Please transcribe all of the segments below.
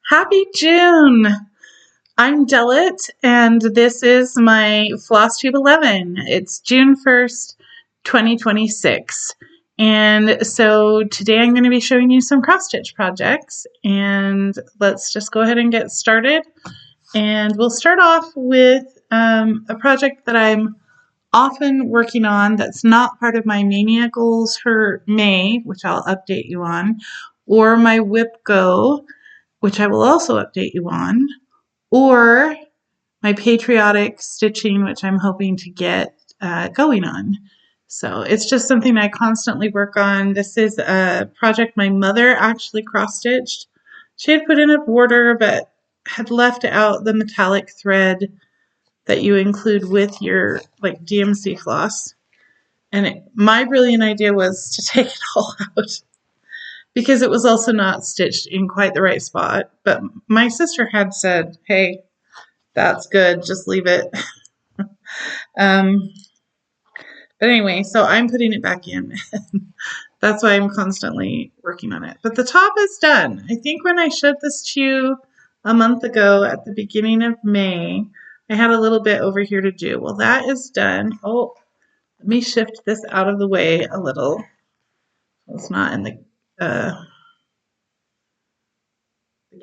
Happy June! I'm Delit, and this is my Flosstube 11. It's June 1st, 2026. And so today I'm going to be showing you some cross-stitch projects, and let's just go ahead and get started. And we'll start off with a project that I'm often working on that's not part of my Maynia goals for May, which I'll update you on, or my WIPGO, which I will also update you on, or my patriotic stitching, which I'm hoping to get going on. So it's just something I constantly work on. This is a project my mother actually cross-stitched. She had put in a border, but had left out the metallic thread that you include with your like DMC floss. And my brilliant idea was to take it all out, because it was also not stitched in quite the right spot. But my sister had said, hey, that's good, just leave it. But anyway, so I'm putting it back in. That's why I'm constantly working on it. But the top is done. I think when I showed this to you a month ago at the beginning of May, I had a little bit over here to do. Well, that is done. Oh, let me shift this out of the way a little. It's not in the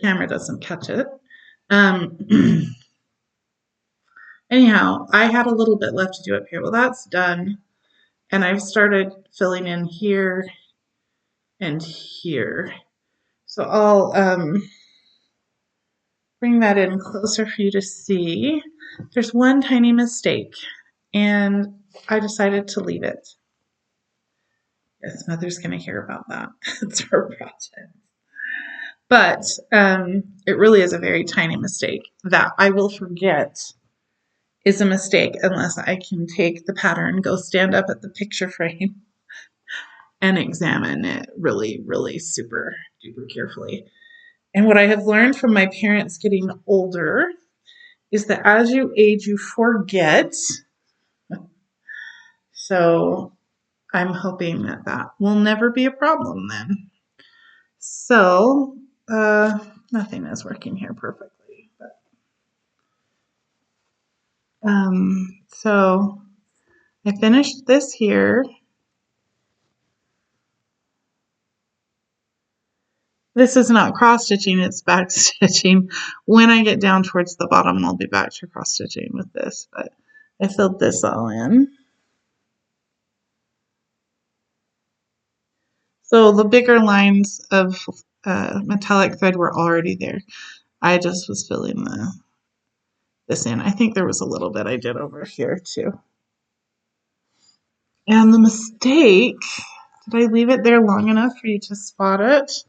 camera doesn't catch it. Anyhow, I had a little bit left to do up here. Well, that's done. And I've started filling in here and here. So I'll bring that in closer for you to see. There's one tiny mistake, and I decided to leave it. Yes, Mother's going to hear about that. It's her project. But it really is a very tiny mistake that I will forget is a mistake unless I can take the pattern, go stand up at the picture frame, and examine it really, really super duper carefully. And what I have learned from my parents getting older is that as you age, you forget. So I'm hoping that that will never be a problem then. So nothing is working here perfectly. But, so I finished this here. This is not cross-stitching, it's back-stitching. When I get down towards the bottom, I'll be back to cross-stitching with this, but I filled this all in. So the bigger lines of metallic thread were already there. I just was filling this in. I think there was a little bit I did over here too. And the mistake, did I leave it there long enough for you to spot it?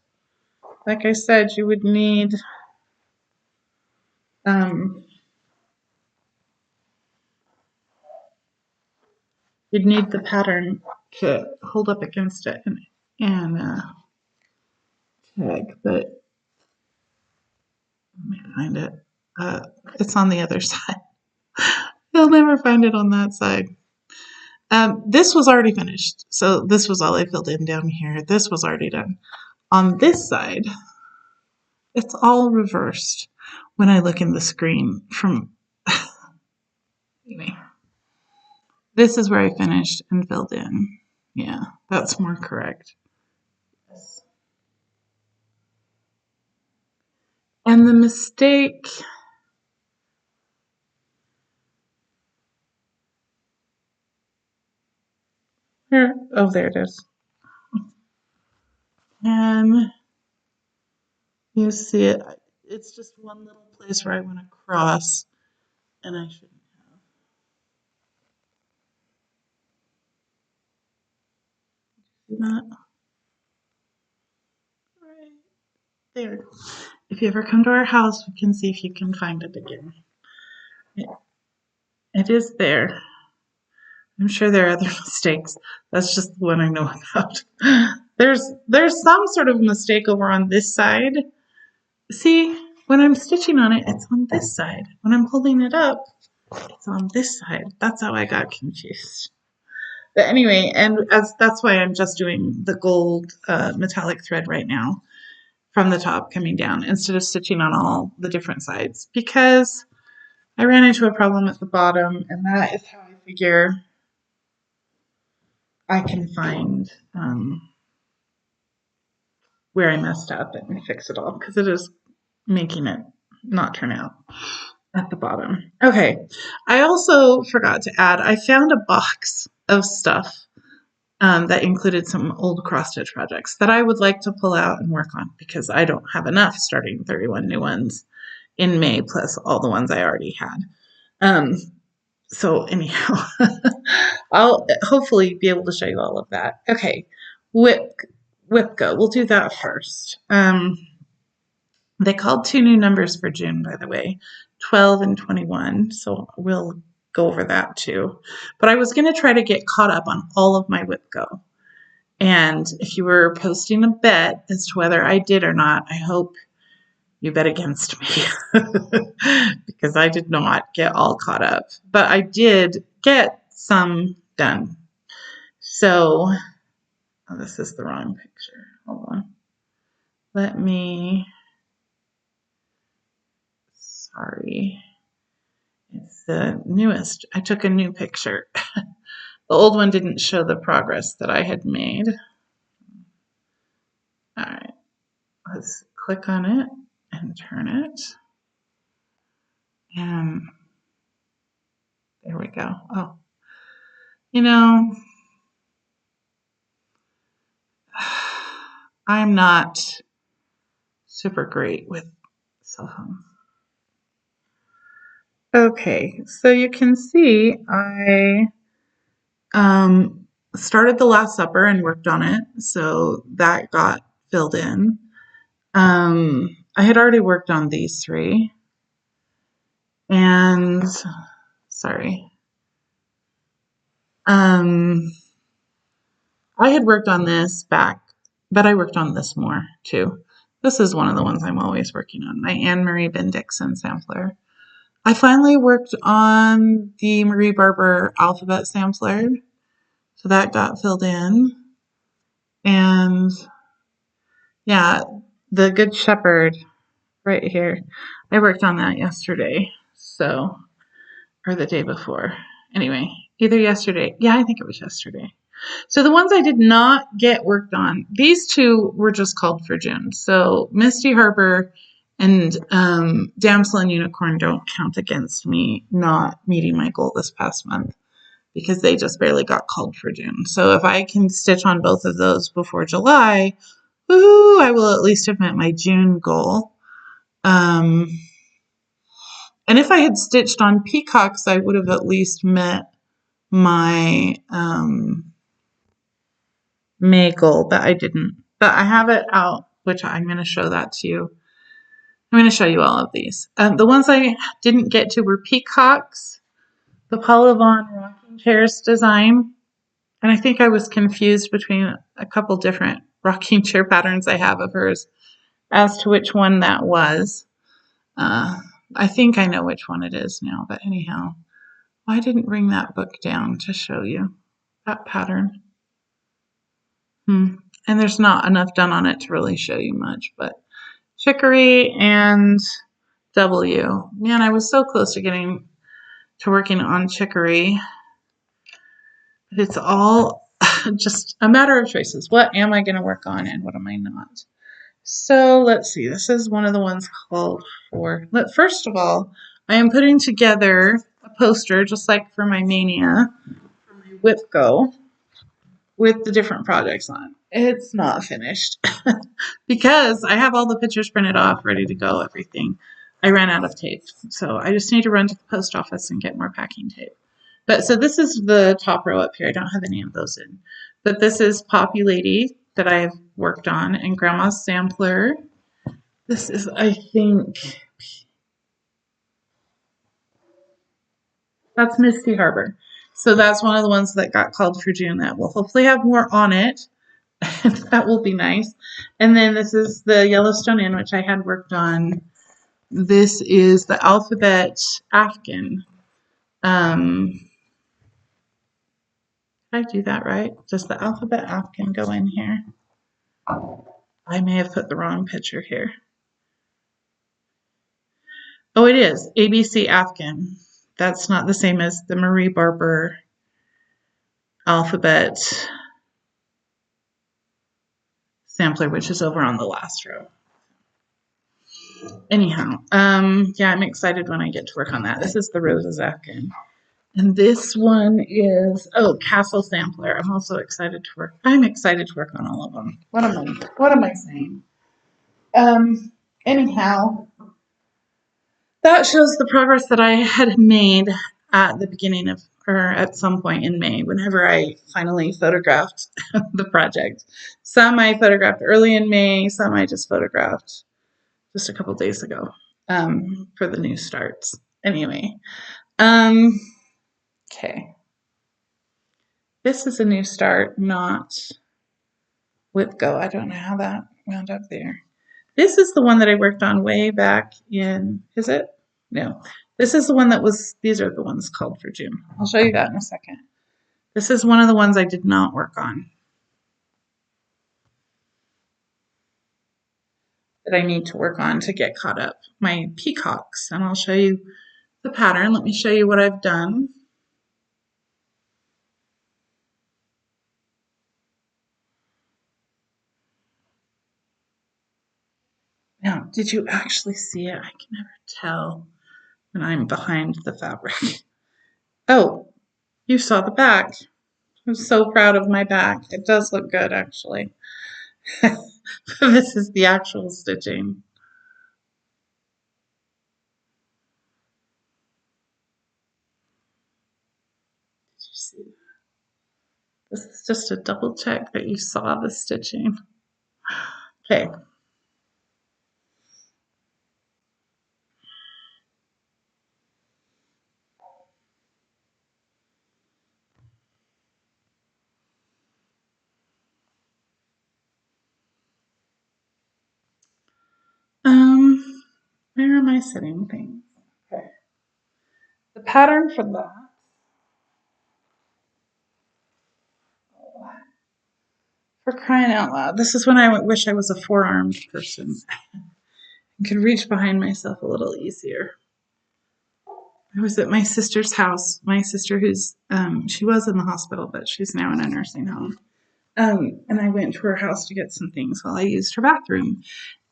Like I said, you would need you'd need the pattern to hold up against it and tag, but let me find it. It's on the other side. You'll never find it on that side. This was already finished, so this was all I filled in down here. This was already done. On this side, it's all reversed when I look in the screen from anyway. This is where I finished and filled in. Yeah, that's more correct. Yes. And the mistake, oh, there it is. And you see it, it's just one little place where I want to cross, and I shouldn't have. See that? Right there. If you ever come to our house, we can see if you can find it again. It is there. I'm sure there are other mistakes. That's just the one I know about. There's some sort of mistake over on this side. See, when I'm stitching on it, it's on this side. When I'm holding it up, it's on this side. That's how I got confused. But anyway, and that's why I'm just doing the gold metallic thread right now from the top coming down instead of stitching on all the different sides, because I ran into a problem at the bottom, and that is how I figure I can find where I messed up and fix it all, because it is making it not turn out at the bottom. Okay, I also forgot to add, I found a box of stuff that included some old cross stitch projects that I would like to pull out and work on, because I don't have enough starting 31 new ones in May, plus all the ones I already had. So anyhow, I'll hopefully be able to show you all of that. Okay, WIPGO, we'll do that first. They called 2 new numbers for June, by the way, 12 and 21, so we'll go over that too. But I was going to try to get caught up on all of my WIPGO. And if you were posting a bet as to whether I did or not, I hope you bet against me, because I did not get all caught up. But I did get some done. So, oh, this is the wrong picture. Hold on. Let me, sorry. It's the newest. I took a new picture. The old one didn't show the progress that I had made. All right, let's click on it and turn it. And there we go. Oh, you know, I'm not super great with cell phones. Okay, so you can see I started the Last Supper and worked on it, so that got filled in. I had already worked on these 3, and sorry. I had worked on this back, but I worked on this more too. This is one of the ones I'm always working on, my Anne Marie Bendixson sampler. I finally worked on the Marie Barber alphabet sampler, so that got filled in. And yeah, the Good Shepherd right here, I worked on that yesterday, so, or the day before. Anyway, either yesterday. Yeah, I think it was yesterday. So the ones I did not get worked on, these 2 were just called for June. So Misty Harbor and Damsel and Unicorn don't count against me not meeting my goal this past month, because they just barely got called for June. So if I can stitch on both of those before July, woohoo, I will at least have met my June goal. And if I had stitched on peacocks, I would have at least met my May goal, but I didn't. But I have it out, which I'm going to show that to you. I'm going to show you all of these. The ones I didn't get to were peacocks, the Paula Vaughn rocking chairs design, and I think I was confused between a couple different rocking chair patterns I have of hers as to which one that was. I think I know which one it is now, but anyhow, I didn't bring that book down to show you that pattern. And there's not enough done on it to really show you much, but Chicory and W. Man, I was so close to getting to working on Chicory. But it's all just a matter of choices. What am I going to work on and what am I not? So let's see. This is one of the ones called for. First of all, I am putting together a poster, just like for my Maynia, for my WIPGO, with the different projects on. It's not finished because I have all the pictures printed off, ready to go, everything. I ran out of tape, so I just need to run to the post office and get more packing tape. But so this is the top row up here. I don't have any of those in. But this is Poppy Lady that I've worked on, and Grandma's Sampler. This is, I think, that's Misty Harbor. So that's one of the ones that got called for June that will hopefully have more on it. That will be nice. And then this is the Yellowstone Inn, which I had worked on. This is the Alphabet Afghan. Did I do that right? Does the Alphabet Afghan go in here? I may have put the wrong picture here. Oh, it is ABC Afghan. That's not the same as the Marie Barber alphabet sampler, which is over on the last row. Anyhow, yeah, I'm excited when I get to work on that. This is the Roses Afghan. And this one is, oh, Castle Sampler. I'm also excited to work. I'm excited to work on all of them. What am I saying? Anyhow, that shows the progress that I had made at the beginning of, or at some point in May, whenever I finally photographed the project. Some I photographed early in May, some I just photographed just a couple days ago for the new starts. Anyway, okay. This is a new start, not WIPGO. I don't know how that wound up there. This is the one that I worked on way back in, is it? No. This is the one that was, these are the ones called for June. I'll show you that in a second. This is one of the ones I did not work on that I need to work on to get caught up. My peacocks, and I'll show you the pattern. Let me show you what I've done. Now, did you actually see it? I can never tell when I'm behind the fabric. Oh, you saw the back. I'm so proud of my back. It does look good, actually. This is the actual stitching. Did you see that? This is just a double check that you saw the stitching. Okay. Where am I setting things? Okay. The pattern for that. For crying out loud. This is when I wish I was a four-armed person. I could reach behind myself a little easier. I was at my sister's house. My sister, who's she was in the hospital, but she's now in a nursing home. And I went to her house to get some things while I used her bathroom.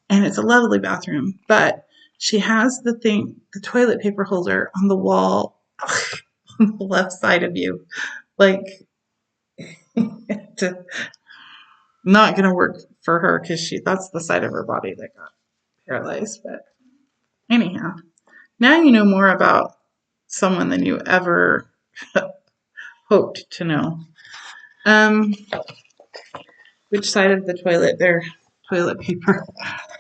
And it's a lovely bathroom, but she has the toilet paper holder on the wall on the left side of you. Like, not going to work for her because that's the side of her body that got paralyzed. But anyhow, now you know more about someone than you ever hoped to know. Which side of the toilet their toilet paper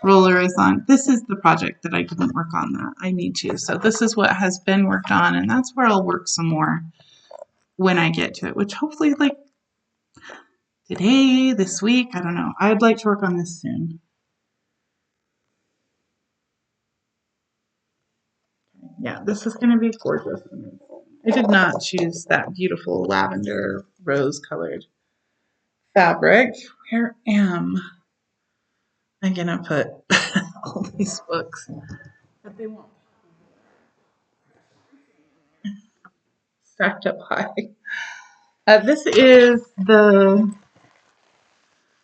roller is on. This is the project that I didn't work on that I need to. So this is what has been worked on, and that's where I'll work some more when I get to it, which hopefully like today, this week, I don't know. I'd like to work on this soon. Yeah, this is going to be gorgeous. I did not choose that beautiful lavender rose colored fabric. Where am I going to put all these books? But they won't. Stacked up high. This is I'm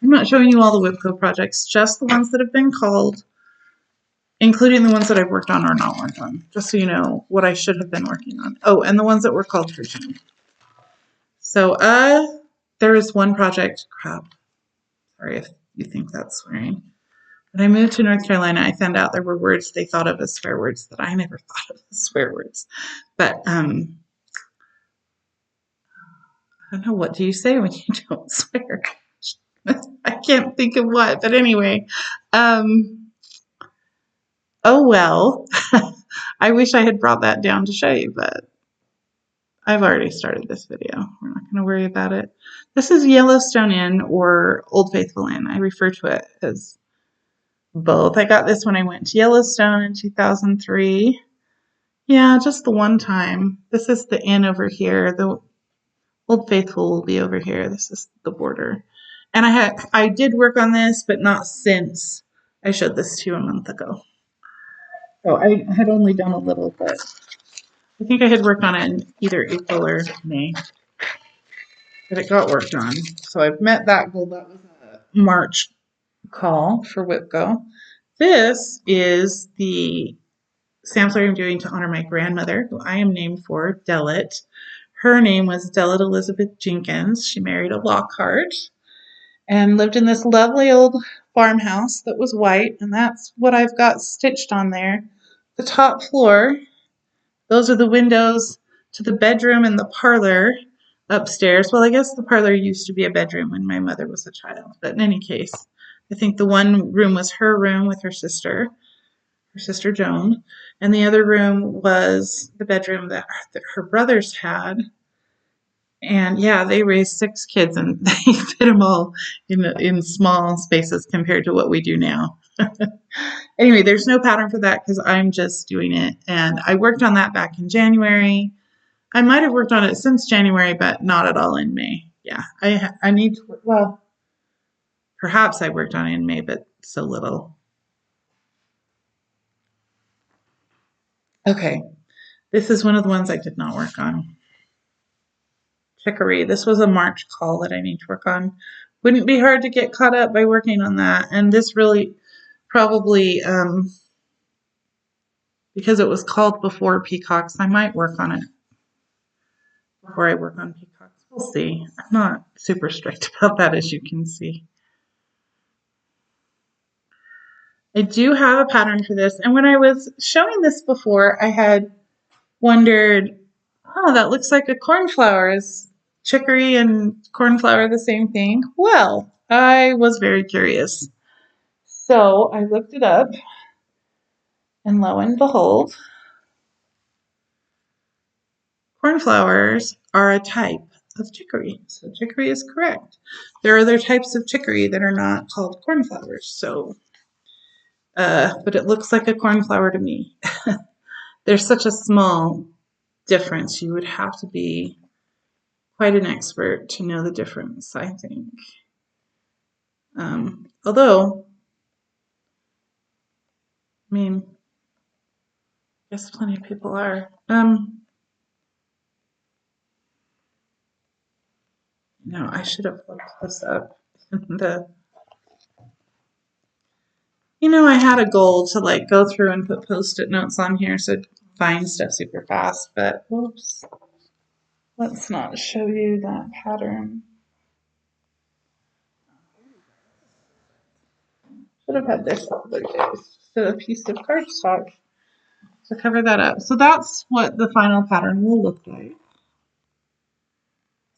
not showing you all the WIPGO projects, just the ones that have been called, including the ones that I've worked on or not worked on, just so you know what I should have been working on. Oh, and the ones that were called for June. So, there is one project, crap, sorry if you think that's swearing. When I moved to North Carolina, I found out there were words they thought of as swear words that I never thought of as swear words. But, I don't know, what do you say when you don't swear? I can't think of what, but anyway, oh well. I wish I had brought that down to show you, but I've already started this video. We're not going to worry about it. This is Yellowstone Inn or Old Faithful Inn. I refer to it as both. I got this when I went to Yellowstone in 2003. Yeah, just the one time. This is the inn over here. The Old Faithful will be over here. This is the border. And I did work on this, but not since I showed this to you a month ago. So I had only done a little, but I think I had worked on it in either April or May. But it got worked on. So I've met that goal. That was a March call for WIPGO. This is the sampler I'm doing to honor my grandmother, who I am named for, Dellet. Her name was Dellet Elizabeth Jenkins. She married a Lockhart and lived in this lovely old farmhouse that was white, and that's what I've got stitched on there. The top floor, those are the windows to the bedroom and the parlor upstairs. Well, I guess the parlor used to be a bedroom when my mother was a child, but in any case, I think the one room was her room with her sister Joan, and the other room was the bedroom that her brothers had. And yeah, they raised 6 kids, and they fit them all in small spaces compared to what we do now. Anyway, there's no pattern for that because I'm just doing it. And I worked on that back in January. I might have worked on it since January, but not at all in May. Yeah, I need to, well, perhaps I worked on it in May, but so little. Okay, this is one of the ones I did not work on. Chicory. This was a March call that I need to work on. Wouldn't be hard to get caught up by working on that. And this really probably, because it was called before peacocks, I might work on it before I work on peacocks. We'll see. I'm not super strict about that, as you can see. I do have a pattern for this. And when I was showing this before, I had wondered, oh, that looks like a cornflower. Is chicory and cornflower the same thing? Well, I was very curious. So I looked it up, and lo and behold, cornflowers are a type of chicory. So chicory is correct. There are other types of chicory that are not called cornflowers. So, but it looks like a cornflower to me. There's such a small difference. You would have to be quite an expert to know the difference, I think. Although, I mean, I guess plenty of people are. No, I should have looked this up. I had a goal to like go through and put post-it notes on here so I'd find stuff super fast, but whoops. Let's not show you that pattern. Should have had this the other day. Just a piece of cardstock to cover that up. So that's what the final pattern will look like.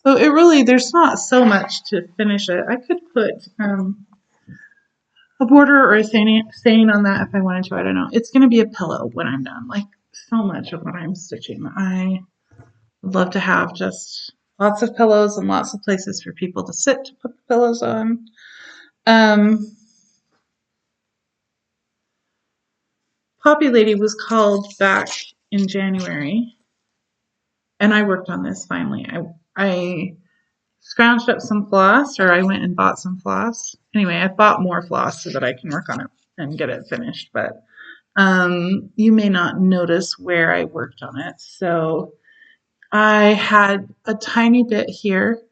So it really, there's not so much to finish it. I could put a border or a saying on that if I wanted to. I don't know. It's going to be a pillow when I'm done. Like so much of what I'm stitching. I would love to have just lots of pillows and lots of places for people to sit to put the pillows on. Poppy Lady was called back in January, and I worked on this finally. I scrounged up some floss, or I went and bought some floss. Anyway, I bought more floss so that I can work on it and get it finished, but you may not notice where I worked on it. So I had a tiny bit here,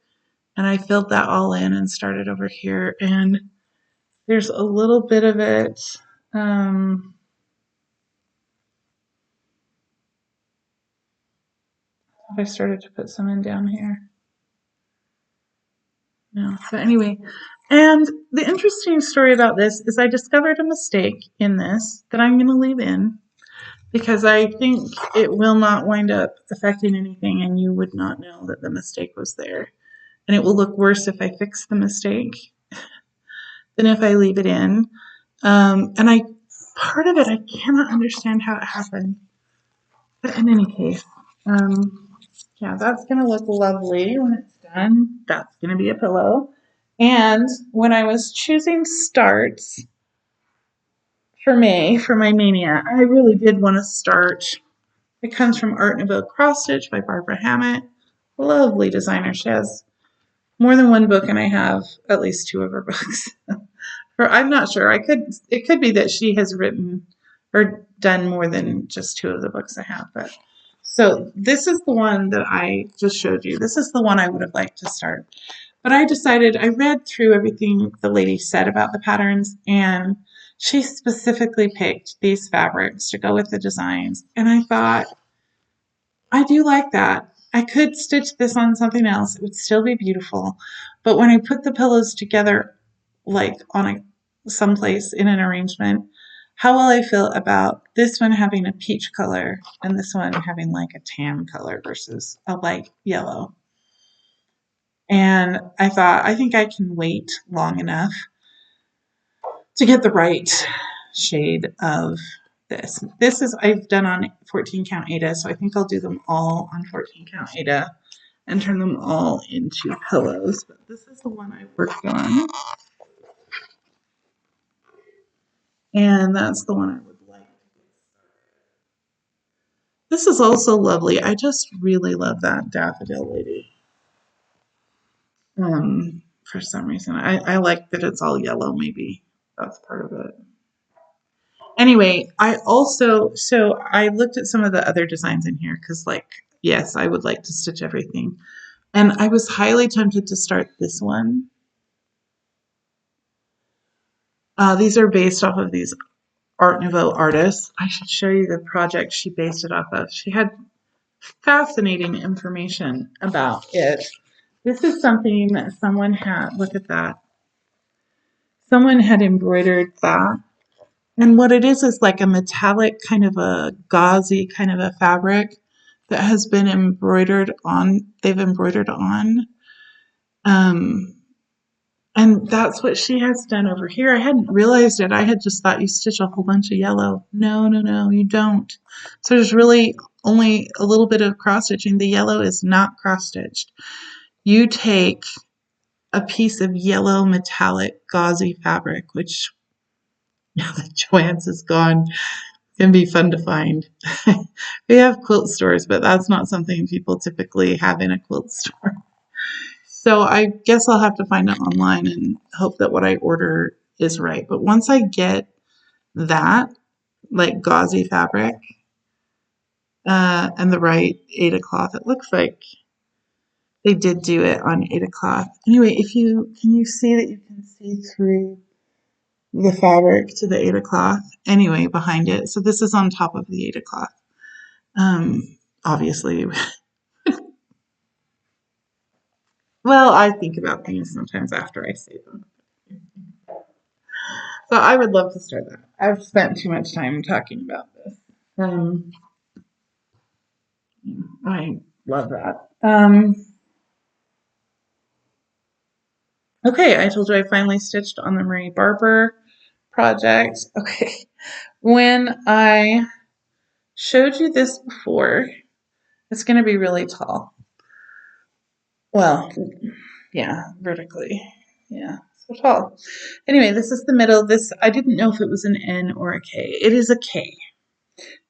and I filled that all in and started over here, and there's a little bit of it. I started to put some in down here. No, but anyway, and the interesting story about this is I discovered a mistake in this that I'm going to leave in because I think it will not wind up affecting anything and you would not know that the mistake was there. And it will look worse if I fix the mistake than if I leave it in. Part of it, I cannot understand how it happened. But in any case, yeah, that's going to look lovely when it's done. That's going to be a pillow. And when I was choosing starts for May, for my Maynia, I really did want to start. It comes from Art Nouveau Cross Stitch by Barbara Hammett. Lovely designer. She has more than one book, and I have at least two of her books. Or I'm not sure. It could be that she has written or done more than just two of the books I have. But so this is the one that I just showed you. This is the one I would have liked to start. But I decided, I read through everything the lady said about the patterns, and she specifically picked these fabrics to go with the designs. And I thought, I do like that. I could stitch this on something else. It would still be beautiful. But when I put the pillows together, like on someplace in an arrangement, how will I feel about this one having a peach color and this one having like a tan color versus a light yellow? And I thought, I think I can wait long enough to get the right shade of this. This is, I've done on 14 count Aida, so I think I'll do them all on 14 count Aida and turn them all into pillows. But this is the one I worked on. And that's the one I would like. This is also lovely. I just really love that daffodil lady. For some reason, I like that it's all yellow. Maybe that's part of it. Anyway, so I looked at some of the other designs in here because, like, yes, I would like to stitch everything. And I was highly tempted to start this one. These are based off of these Art Nouveau artists. I should show you the project she based it off of. She had fascinating information about it. This is something that someone had, look at that. Someone had embroidered that. And what it is like a metallic kind of a gauzy kind of a fabric that has been embroidered on, they've embroidered on. And that's what she has done over here. I hadn't realized it. I had just thought you stitch a whole bunch of yellow. No, you don't. So there's really only a little bit of cross stitching. The yellow is not cross stitched. You take a piece of yellow metallic gauzy fabric, which now that Joann's is gone, can be fun to find. We have quilt stores, but that's not something people typically have in a quilt store. So I guess I'll have to find it online and hope that what I order is right. But once I get that, like gauzy fabric, and the right Aida cloth, it looks like they did do it on Aida cloth. Anyway, can you see that you can see through the fabric to the Aida cloth? Anyway, behind it. So this is on top of the Aida cloth. Obviously. Well, I think about things sometimes after I say them. So I would love to start that. I've spent too much time talking about this. I love that. Okay, I told you I finally stitched on the Marie Barber project. Okay, when I showed you this before, it's going to be really tall. Well, yeah, vertically. Yeah, so tall. Anyway, this is the middle. This, I didn't know if it was an N or a K. It is a K.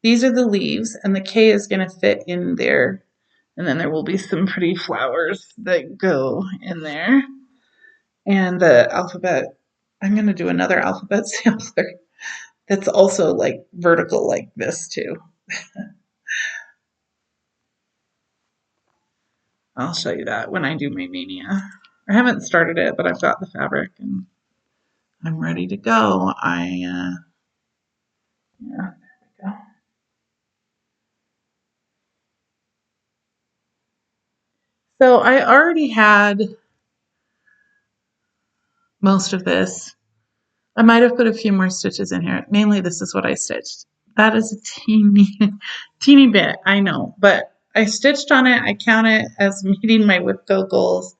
These are the leaves, and the K is going to fit in there. And then there will be some pretty flowers that go in there. And the alphabet, I'm going to do another alphabet sampler that's also like vertical like this too. I'll show you that when I do my Maynia. I haven't started it, but I've got the fabric and I'm ready to go. Yeah, there we go. So I already had most of this. I might have put a few more stitches in here. Mainly this is what I stitched. That is a teeny bit, I know, but I stitched on it. I count it as meeting my WIPGO goals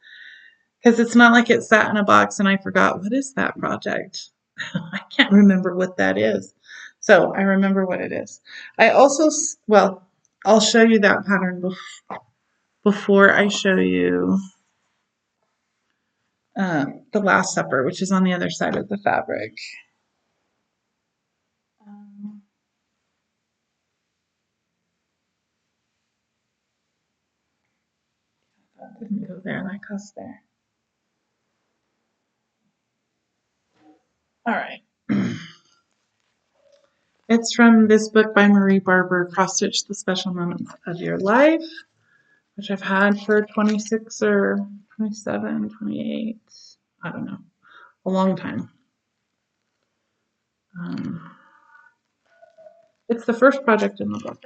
because it's not like it sat in a box and I forgot, what is that project? I can't remember what that is. So I remember what it is. I also, well, I'll show you that pattern before I show you the Last Supper, which is on the other side of the fabric. That didn't go there, that goes there. All right. It's from this book by Marie Barber, Cross Stitch the Special Moments of Your Life, which I've had for 26 or 27, 28, I don't know, a long time. It's the first project in the book.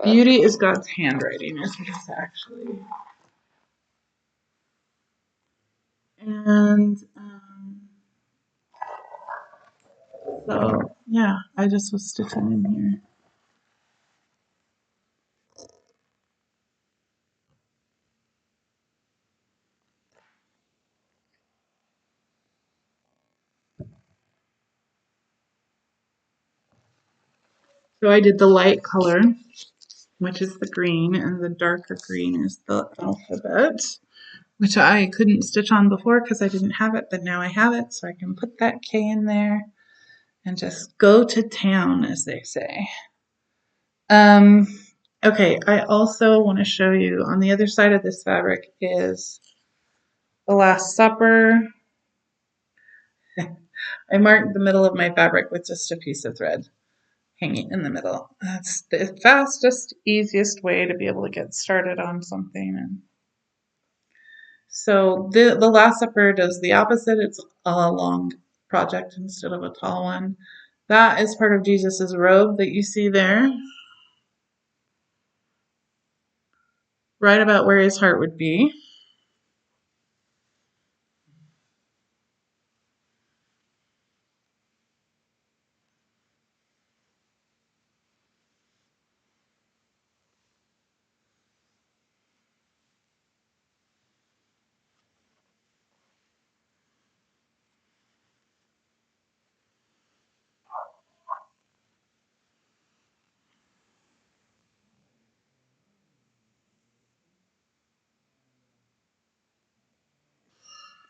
Beauty is God's handwriting, is what it's actually. And so, yeah, I just was stitching in here. So I did the light color, which is the green, and the darker green is the alphabet, which I couldn't stitch on before because I didn't have it, but now I have it, so I can put that K in there and just go to town, as they say. Okay, I also want to show you on the other side of this fabric is the Last Supper. I marked the middle of my fabric with just a piece of thread hanging in the middle. That's the fastest, easiest way to be able to get started on something. And so the Last Supper does the opposite. It's a long project instead of a tall one. That is part of Jesus's robe that you see there, right about where his heart would be.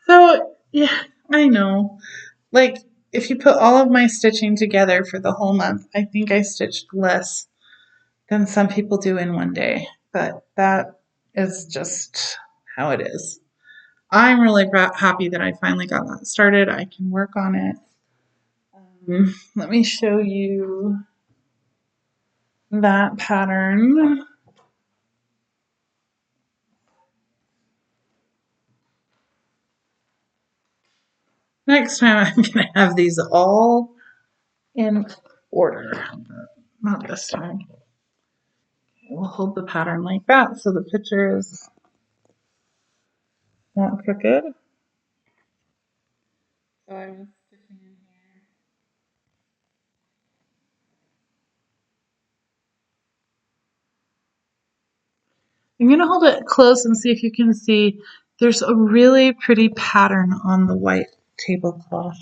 So, yeah, I know. Like, if you put all of my stitching together for the whole month, I think I stitched less than some people do in one day. But that is just how it is. I'm really happy that I finally got that started. I can work on it. Let me show you that pattern. Next time I'm going to have these all in order. Not this time. We'll hold the pattern like that so the picture is not crooked. So I was stitching in here. I'm going to hold it close and see if you can see. There's a really pretty pattern on the white tablecloth.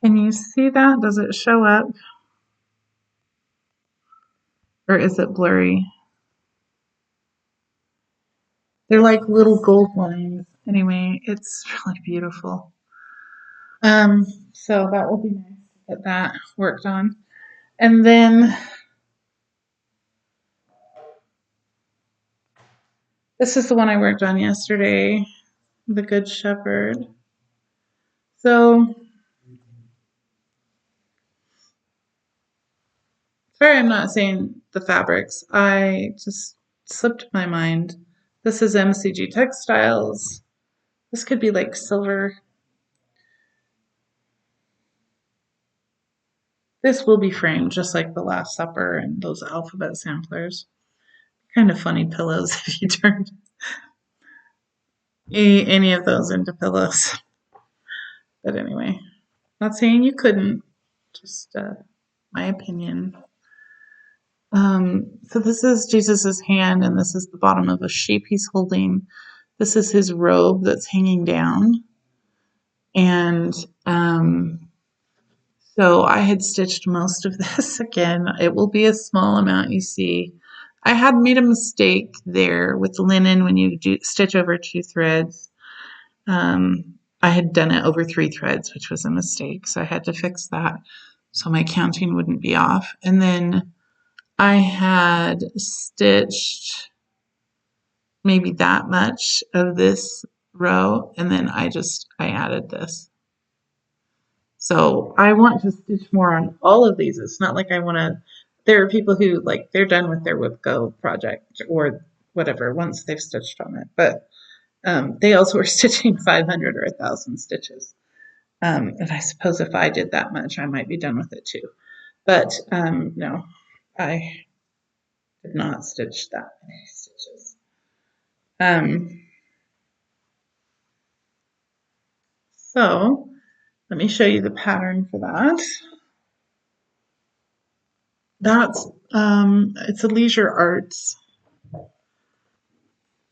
Can you see that? Does it show up? Or is it blurry? They're like little gold lines. Anyway, it's really beautiful. So that will be nice to get that worked on. And then this is the one I worked on yesterday, the Good Shepherd. So sorry, I'm not saying the fabrics. I just slipped my mind. This is MCG Textiles. This could be like silver. This will be framed just like the Last Supper and those alphabet samplers. Kind of funny pillows if you turned any of those into pillows. But anyway, not saying you couldn't, just my opinion. So this is Jesus's hand, and this is the bottom of a sheep he's holding. This is his robe that's hanging down. And so I had stitched most of this again. It will be a small amount you see. I had made a mistake there with linen when you stitch over 2 threads. I had done it over 3 threads, which was a mistake. So I had to fix that so my counting wouldn't be off. And then I had stitched maybe that much of this row, and then I added this. So I want to stitch more on all of these. It's not like I want to, there are people who like, they're done with their WIPGO project or whatever once they've stitched on it. But they also are stitching 500 or 1,000 stitches. And I suppose if I did that much, I might be done with it too. But no, I did not stitch that many stitches. So let me show you the pattern for that. That's it's a Leisure Arts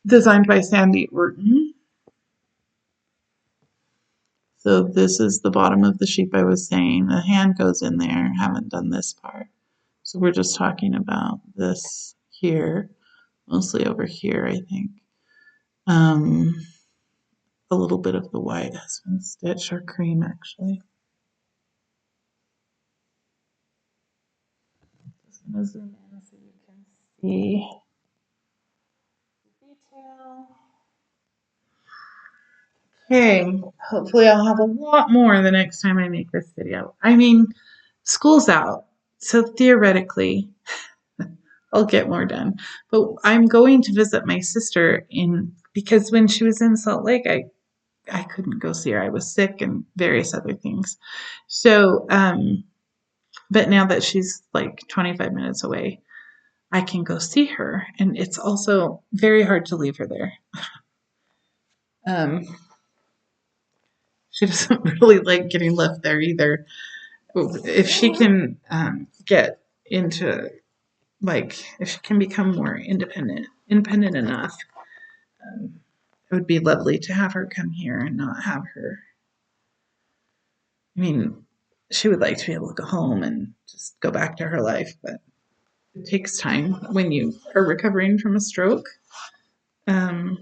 designed by Sandy Orton. So this is the bottom of the sheep I was saying. The hand goes in there. Haven't done this part. So we're just talking about this here, mostly over here, I think. A little bit of the white has been stitched, or cream actually. Just gonna zoom in so you can see the detail. Okay, hopefully I'll have a lot more the next time I make this video. I mean, school's out, so theoretically I'll get more done. But I'm going to visit my sister because when she was in Salt Lake, I couldn't go see her. I was sick and various other things. So, but now that she's like 25 minutes away, I can go see her. And it's also very hard to leave her there. She doesn't really like getting left there either. If she can get into, like, if she can become more independent enough, it would be lovely to have her come here and not have her. I mean, she would like to be able to go home and just go back to her life, but it takes time when you are recovering from a stroke. Okay,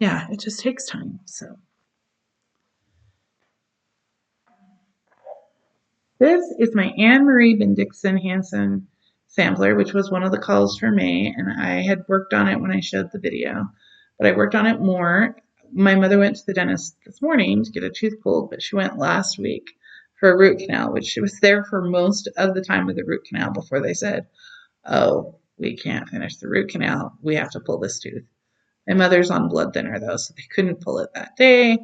yeah, it just takes time. So this is my Anne Marie Bendixson Hansen sampler, which was one of the calls for May, and I had worked on it when I showed the video, but I worked on it more. My mother went to the dentist this morning to get a tooth pulled, but she went last week for a root canal, which she was there for most of the time with the root canal before they said, oh, we can't finish the root canal. We have to pull this tooth. My mother's on blood thinner, though, so they couldn't pull it that day.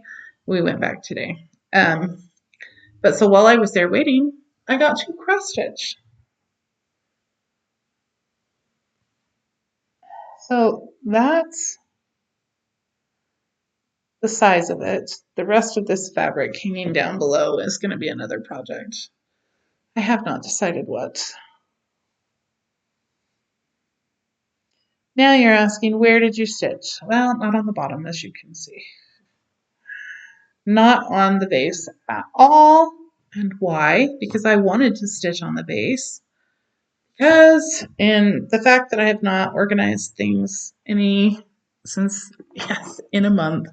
We went back today. But so while I was there waiting, I got to cross stitch. So that's the size of it. The rest of this fabric hanging down below is going to be another project. I have not decided what. Now you're asking, where did you stitch? Well, not on the bottom, as you can see. Not on the base at all. And why? Because I wanted to stitch on the base. Because in the fact that I have not organized things since in a month.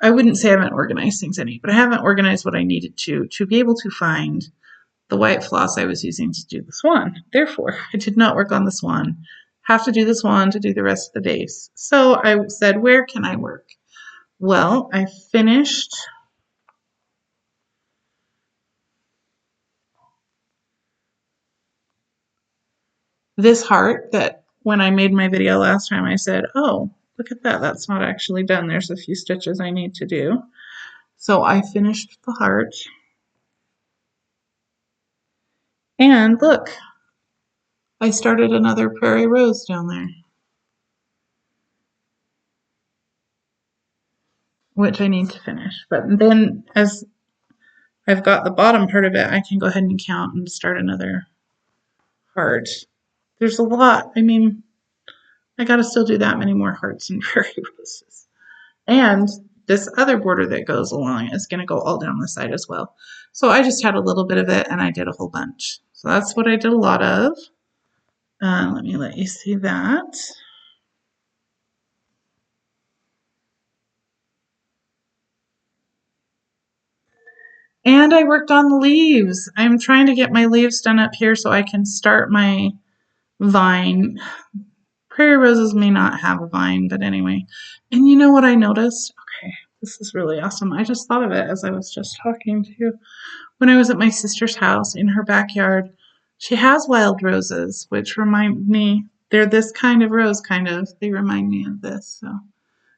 I wouldn't say I haven't organized things any, but I haven't organized what I needed to be able to find the white floss I was using to do the swan. Therefore, I did not work on the swan. Have to do the swan to do the rest of the base. So I said, where can I work? Well, I finished this heart that when I made my video last time, I said, oh, look at that. That's not actually done. There's a few stitches I need to do. So I finished the heart. And look, I started another prairie rose down there, which I need to finish. But then as I've got the bottom part of it, I can go ahead and count and start another heart. There's a lot. I mean, I got to still do that many more hearts and prairie roses. And this other border that goes along is going to go all down the side as well. So I just had a little bit of it and I did a whole bunch. So that's what I did a lot of. Let me let you see that. And I worked on the leaves. I'm trying to get my leaves done up here so I can start my vine. Prairie roses may not have a vine, but anyway. And you know what I noticed? Okay, This is really awesome. I just thought of it as I was just talking to you. When I was at my sister's house in her backyard, she has wild roses, which remind me, they're this kind of rose, kind of. They remind me of this. So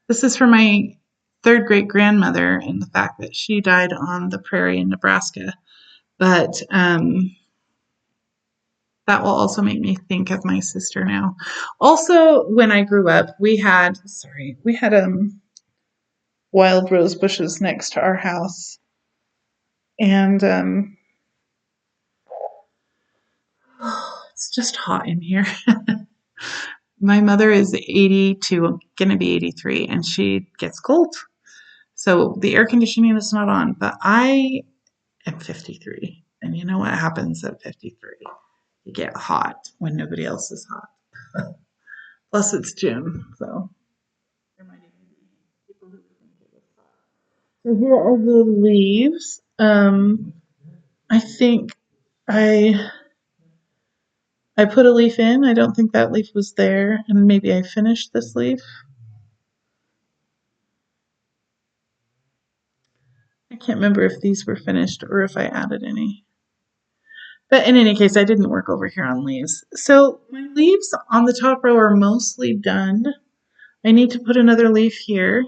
this is for my third great grandmother and the fact that she died on the prairie in Nebraska. But that will also make me think of my sister now. Also, when I grew up, we had wild rose bushes next to our house, and it's just hot in here. My mother is 82, gonna be 83, and she gets cold. So the air conditioning is not on, but I am 53. And you know what happens at 53? You get hot when nobody else is hot. Plus it's June, so there might even be people who think it was hot. So here are the leaves. I think I I put a leaf in. I don't think that leaf was there, and maybe I finished this leaf. I can't remember if these were finished or if I added any. But in any case, I didn't work over here on leaves. So my leaves on the top row are mostly done. I need to put another leaf here,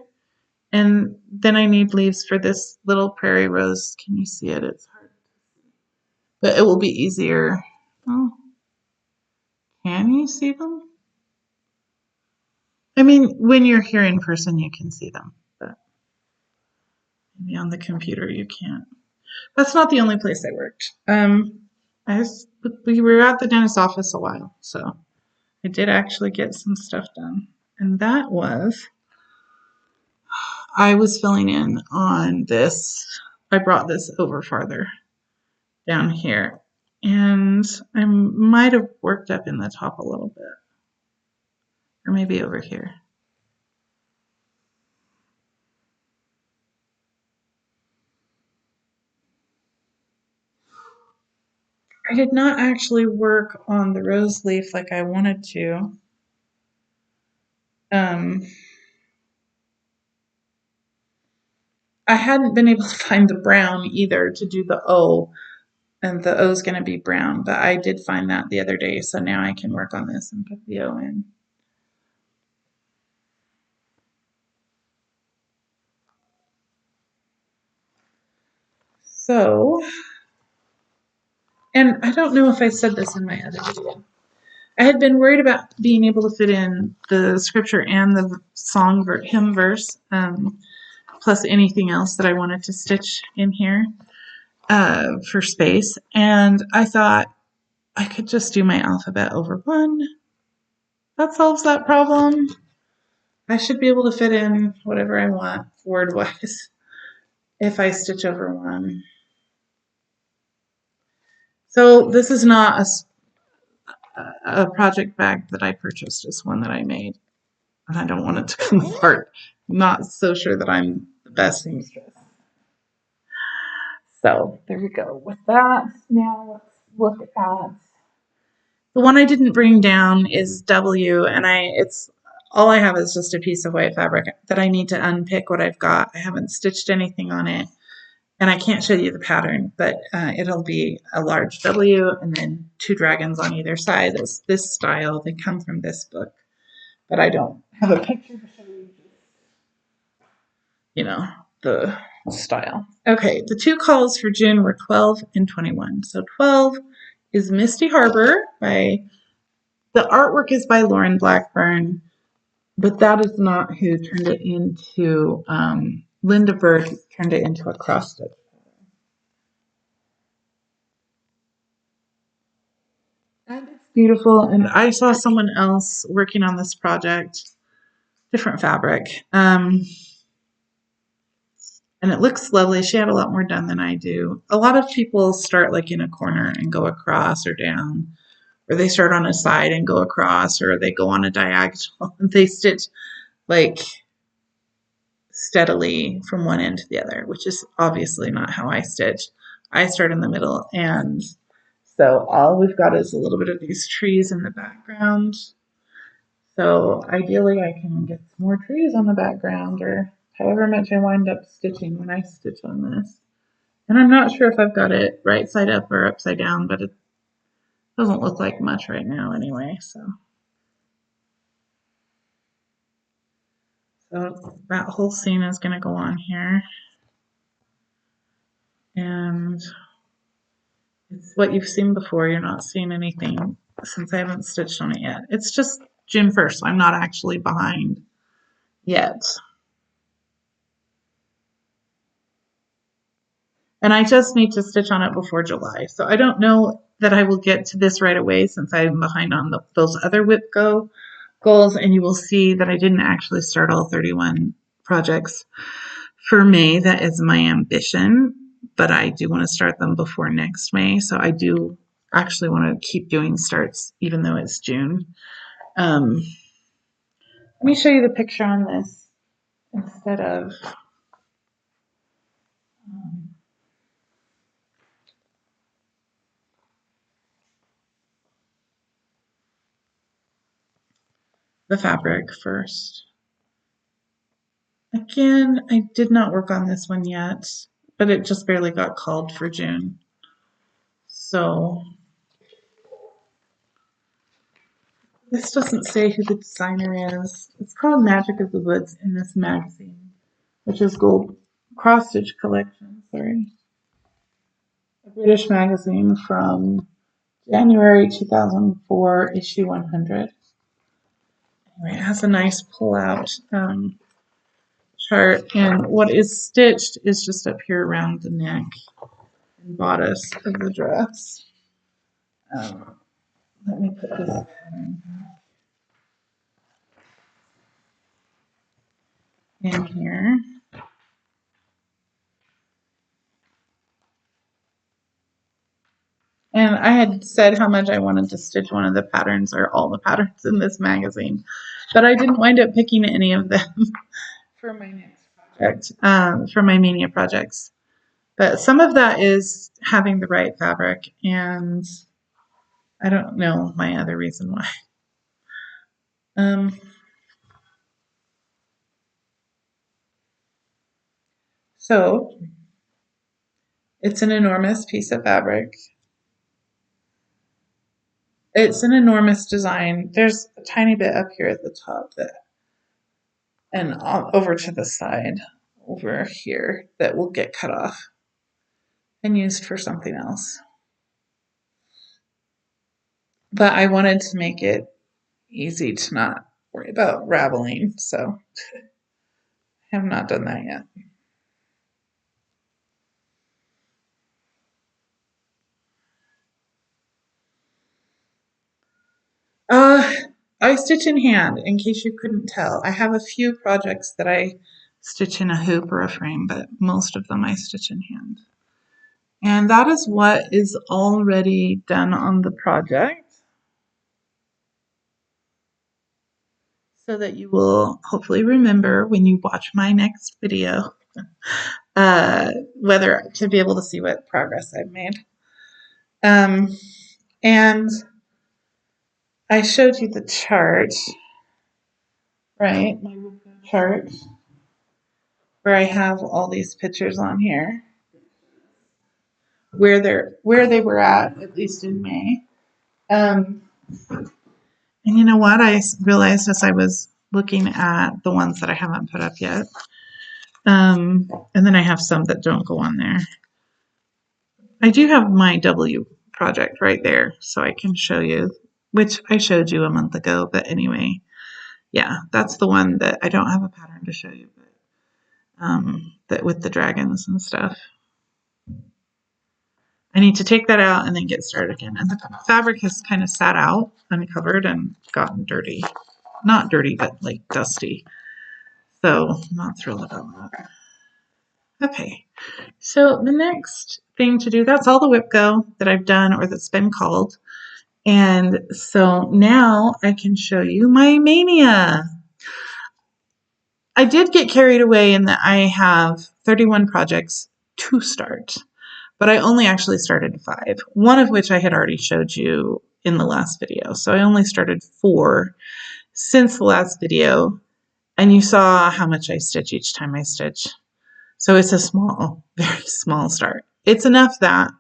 and then I need leaves for this little prairie rose. Can you see it? It's hard. But it will be easier. Oh, can you see them? I mean, when you're here in person, you can see them, but maybe on the computer you can't. That's not the only place I worked. We were at the dentist's office a while, so I did actually get some stuff done. And that was, I was filling in on this. I brought this over farther down here, and I might have worked up in the top a little bit, or maybe over here. I did not actually work on the rose leaf like I wanted to. I hadn't been able to find the brown either to do the O, and the O is going to be brown, but I did find that the other day, so now I can work on this and put the O in. So, and I don't know if I said this in my other video. I had been worried about being able to fit in the scripture and the song hymn verse, plus anything else that I wanted to stitch in here for space. And I thought I could just do my alphabet over 1. That solves that problem. I should be able to fit in whatever I want word-wise if I stitch over 1. So this is not a project bag that I purchased. It's one that I made, and I don't want it to come apart. I'm not so sure that I'm the best seamstress. So there we go. With that, now let's look at the one I didn't bring down is W, and it's all I have is just a piece of white fabric that I need to unpick what I've got. I haven't stitched anything on it, and I can't show you the pattern, but it'll be a large W and then 2 dragons on either side. It's this style. They come from this book, but I don't have a picture to show you. You know, the style. Okay, the 2 calls for June were 12 and 21. So 12 is Misty Harbor by, the artwork is by Lauren Blackburn, but that is not who turned it into, Linda Berg turned it into a cross stitch. And it's beautiful, and I saw someone else working on this project, different fabric, and it looks lovely. She had a lot more done than I do. A lot of people start like in a corner and go across or down, or they start on a side and go across, or they go on a diagonal and they stitch like steadily from one end to the other, which is obviously not how I stitch. I start in the middle, and so all we've got is a little bit of these trees in the background. So ideally I can get some more trees on the background or however much I wind up stitching when I stitch on this. And I'm not sure if I've got it right side up or upside down, but it doesn't look like much right now anyway. So that whole scene is going to go on here. And it's what you've seen before. You're not seeing anything since I haven't stitched on it yet. It's just June 1st, so I'm not actually behind yet. And I just need to stitch on it before July. So I don't know that I will get to this right away since I'm behind on those other WIPGO goals. And you will see that I didn't actually start all 31 projects for May. That is my ambition, but I do want to start them before next May. So I do actually want to keep doing starts even though it's June. Let me show you the picture on this instead of the fabric first. Again, I did not work on this one yet, but it just barely got called for June. So this doesn't say who the designer is. It's called Magic of the Woods in this magazine, which is Gold Cross Stitch Collection, sorry. A British magazine from January 2004, issue 100. Anyway, it has a nice pull-out chart, and what is stitched is just up here around the neck and bodice of the dress. Let me put this in here. And I had said how much I wanted to stitch one of the patterns or all the patterns in this magazine, but I didn't wind up picking any of them for my next project, for my Maynia projects. But some of that is having the right fabric, and I don't know my other reason why. So it's an enormous piece of fabric. It's an enormous design. There's a tiny bit up here at the top and over to the side over here that will get cut off and used for something else. But I wanted to make it easy to not worry about raveling, so I have not done that yet. I stitch in hand, in case you couldn't tell. I have a few projects that I stitch in a hoop or a frame, but most of them I stitch in hand. And that is what is already done on the project, so that you will hopefully remember when you watch my next video whether to be able to see what progress I've made. And I showed you the chart, right? My chart where I have all these pictures on here, where they were at least in May. And you know what? I realized as I was looking at the ones that I haven't put up yet, and then I have some that don't go on there. I do have my W project right there, so I can show you, which I showed you a month ago. But anyway, yeah, that's the one that I don't have a pattern to show you, but that with the dragons and stuff. I need to take that out and then get started again. And the fabric has kind of sat out uncovered and gotten dirty. Not dirty, but like dusty. So I'm not thrilled about that. Okay, so the next thing to do, that's all the WIPGO that I've done or that's been called. And so now I can show you my Maynia. I did get carried away in that I have 31 projects to start, but I only actually started 5, one of which I had already showed you in the last video. So I only started 4 since the last video. And you saw how much I stitch each time I stitch. So it's a small, very small start. It's enough that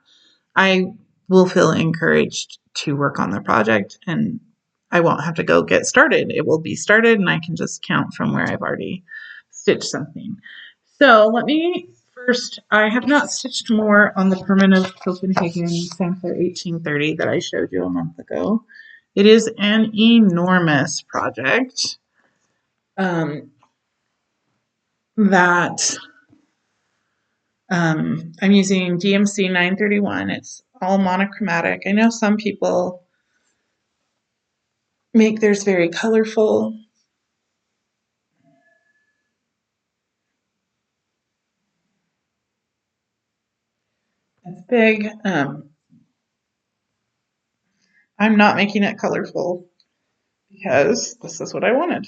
I will feel encouraged to work on the project and I won't have to go get started. It will be started and I can just count from where I've already stitched something. So let me first, I have not stitched more on the Permanent Copenhagen Sampler 1830 that I showed you a month ago. It is an enormous project that I'm using DMC 931. It's all monochromatic. I know some people make theirs very colorful. It's big. I'm not making it colorful because this is what I wanted.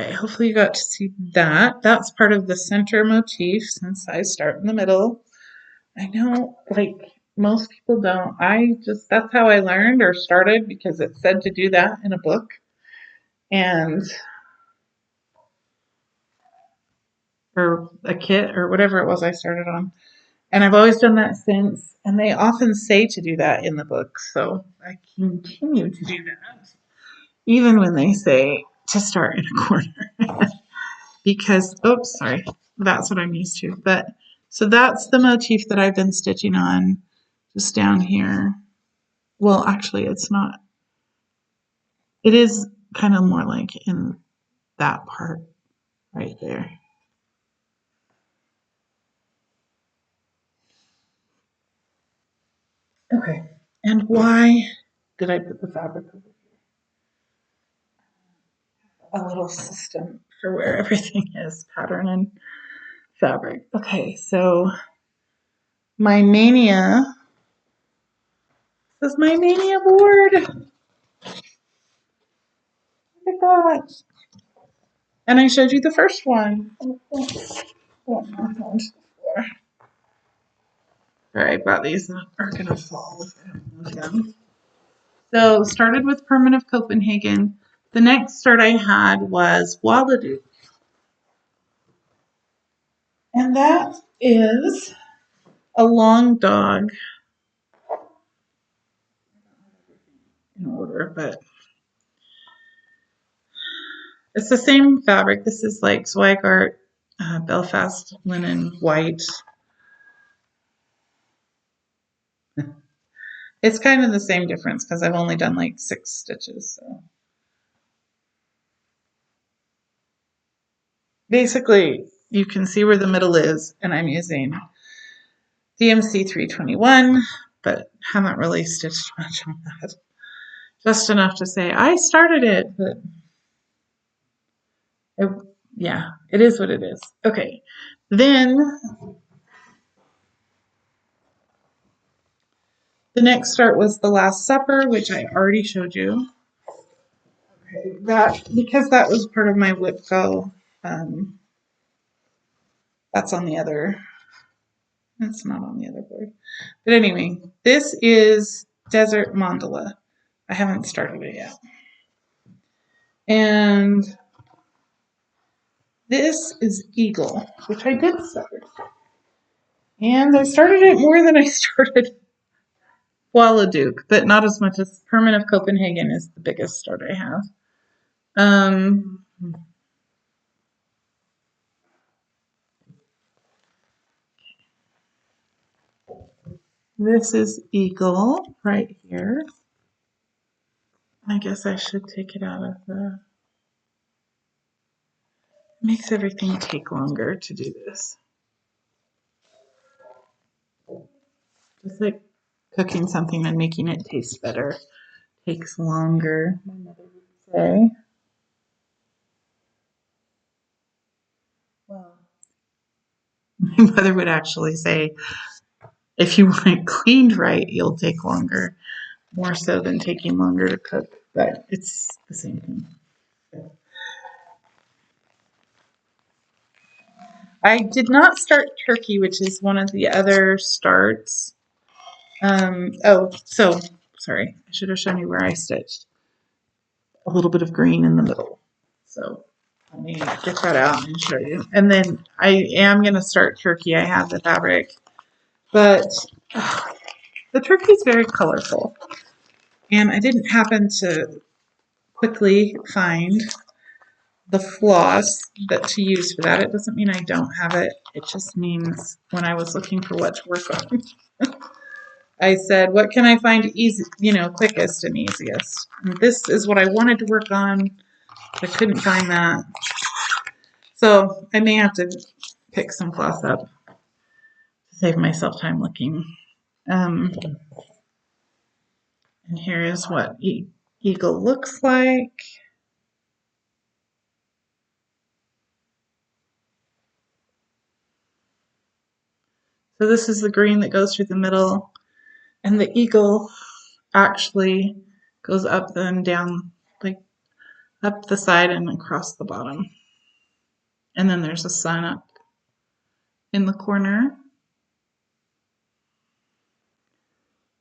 Okay, hopefully you got to see that. That's part of the center motif since I start in the middle. I know, like, most people don't. That's how I learned or started because it said to do that in a book. And, or a kit or whatever it was I started on. And I've always done that since. And they often say to do that in the book. So I continue to do that, even when they say to start in a corner. Because, oops, sorry, that's what I'm used to. But so that's the motif that I've been stitching on just down here. Well, actually, it's not. It is kind of more like in that part right there. Okay, and why did I put the fabric over here? A little system for where everything is, pattern and fabric. Okay, so my Maynia, this is my Maynia board. Look at that. And I showed you the first one. All right, but these are going to fall if I don't move them. So started with Permanent Copenhagen. The next start I had was Walladoot. And that is a long dog in order, but it's the same fabric. This is like Zweigart Belfast linen white. It's kind of the same difference because I've only done like 6 stitches. So basically, you can see where the middle is, and I'm using DMC 321, but haven't really stitched much on that. Just enough to say I started it, but it, yeah, it is what it is. Okay, then the next start was the Last Supper, which I already showed you. Okay, that because that was part of my WIPGO. That's on the other. That's not on the other board. But anyway, this is Desert Mandala. I haven't started it yet. And this is Eagle, which I did start. And I started it more than I started Walladook, but not as much as Permanent Copenhagen is the biggest start I have. This is Eagle right here. I guess I should take it out of the... Makes everything take longer to do this. Just like cooking something and making it taste better takes longer, my mother would say. Well, my mother would actually say, if you want it cleaned right, you'll take longer, more so than taking longer to cook, but it's the same thing. I did not start turkey, which is one of the other starts. Oh, so sorry. I should have shown you where I stitched. A little bit of green in the middle. So let me get that out and show you. And then I am going to start turkey. I have the fabric, but the turkey is very colorful. And I didn't happen to quickly find the floss that to use for that. It doesn't mean I don't have it. It just means when I was looking for what to work on, I said, what can I find easy, quickest and easiest? And this is what I wanted to work on. I couldn't find that. So I may have to pick some floss up to save myself time looking. And here is what Eagle looks like. So this is the green that goes through the middle, and the eagle actually goes up and down, like up the side and across the bottom. And then there's a sun up in the corner.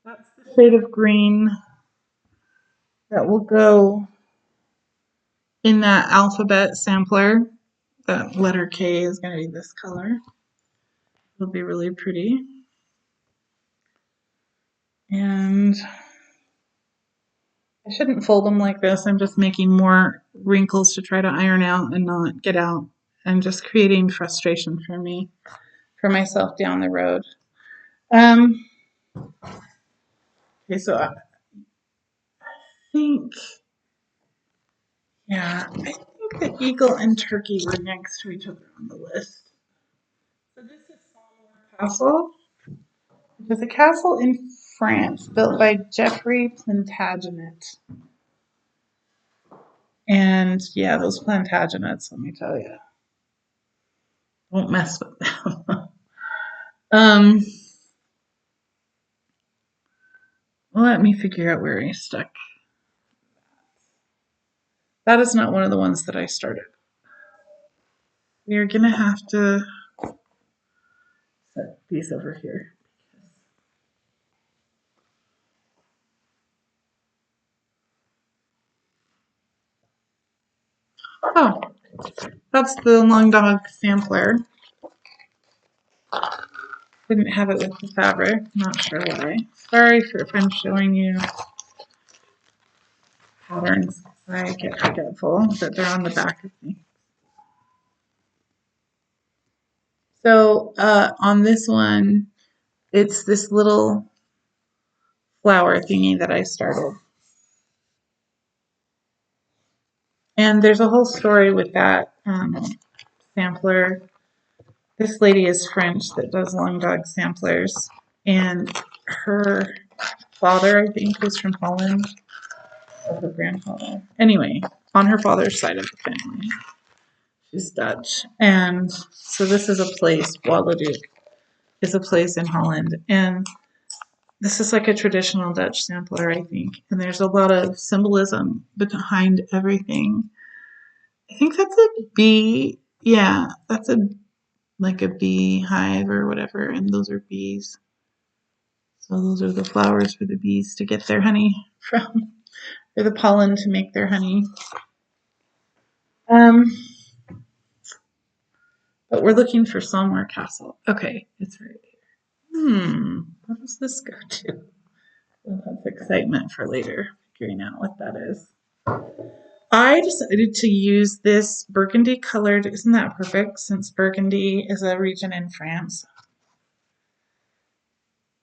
That's the shade of green that will go in that alphabet sampler. That letter K is going to be this color. It'll be really pretty. And I shouldn't fold them like this. I'm just making more wrinkles to try to iron out and not get out. I'm just creating frustration for myself down the road. Okay, so I think, I think the eagle and turkey were next to each other on the list. So this is Somewhere Castle. It's a castle in France built by Geoffrey Plantagenet. And yeah, those Plantagenets, let me tell you, don't mess with them. Let me figure out where I stuck. That is not one of the ones that I started. We are going to have to set these over here. Oh, that's the Long Dog sampler. Didn't have it with the fabric. Not sure why. Sorry if I'm showing you patterns. I get forgetful that they're on the back of me. So on this one, it's this little flower thingy that I started. And there's a whole story with that sampler. This lady is French that does Long Dog samplers. And her father, I think, was from Holland. Or her grandfather. Anyway, on her father's side of the family. She's Dutch. And so this is a place, Bois-le-Duc is a place in Holland. And this is like a traditional Dutch sampler, I think. And there's a lot of symbolism behind everything. I think that's a bee. Yeah, that's like a beehive or whatever. And those are bees. So those are the flowers for the bees to get their honey from, or the pollen to make their honey. But we're looking for Somewhere Castle. Okay, it's right here. What does this go to? Well, that's excitement for later, figuring out what that is. I decided to use this burgundy colored, isn't that perfect, since Burgundy is a region in France.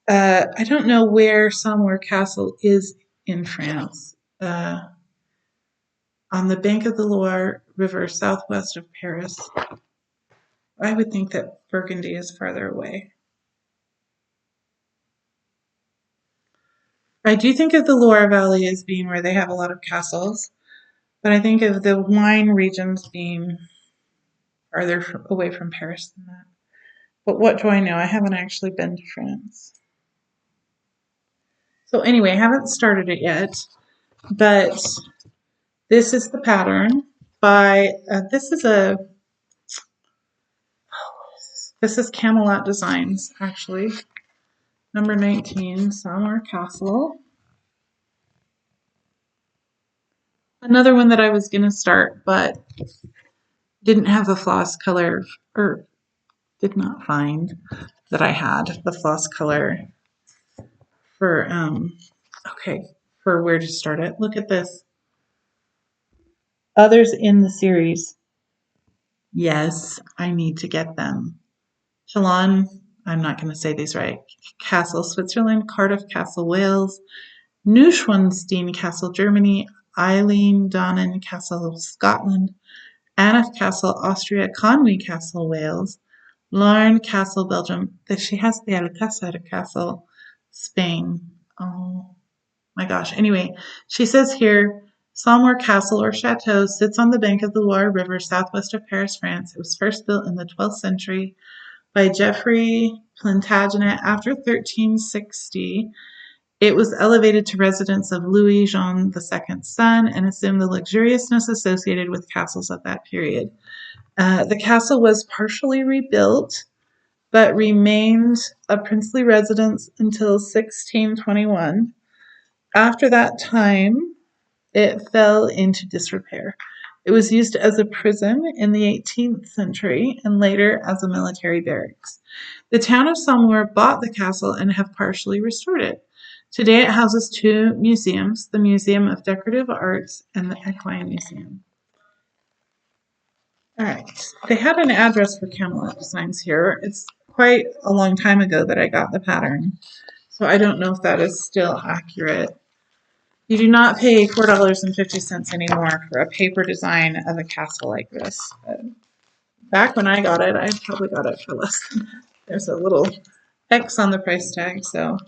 I don't know where Somewhere Castle is in France. On the bank of the Loire River, southwest of Paris. I would think that Burgundy is farther away. I do think of the Loire Valley as being where they have a lot of castles, but I think of the wine regions being farther away from Paris than that. But what do I know? I haven't actually been to France. So anyway, I haven't started it yet, but this is the pattern by, this is Camelot Designs, actually. Number 19, Summer Castle. Another one that I was going to start, but didn't have a floss color, or did not find that I had the floss color for, okay, for where to start it. Look at this. Others in the series. Yes, I need to get them. Chalon, I'm not going to say these right. Castle, Switzerland. Cardiff Castle, Wales. Neuschwanstein Castle, Germany. Eileen Donnan Castle, Scotland. Aneth Castle, Austria. Conwy Castle, Wales. Larne Castle, Belgium. She has the Alcázar Castle, Spain. Oh my gosh. Anyway, she says here, Saumur Castle or Chateau sits on the bank of the Loire River southwest of Paris, France. It was first built in the 12th century by Geoffrey Plantagenet after 1360. It was elevated to residence of Louis Jean II's son and assumed the luxuriousness associated with castles of that period. The castle was partially rebuilt, but remained a princely residence until 1621. After that time, it fell into disrepair. It was used as a prison in the 18th century and later as a military barracks. The town of Saumur bought the castle and have partially restored it. Today it houses two museums, the Museum of Decorative Arts and the Equine Museum. All right, they had an address for Camelot Designs here. It's quite a long time ago that I got the pattern, so I don't know if that is still accurate. You do not pay $4.50 anymore for a paper design of a castle like this. But back when I got it, I probably got it for less than that. There's a little X on the price tag, so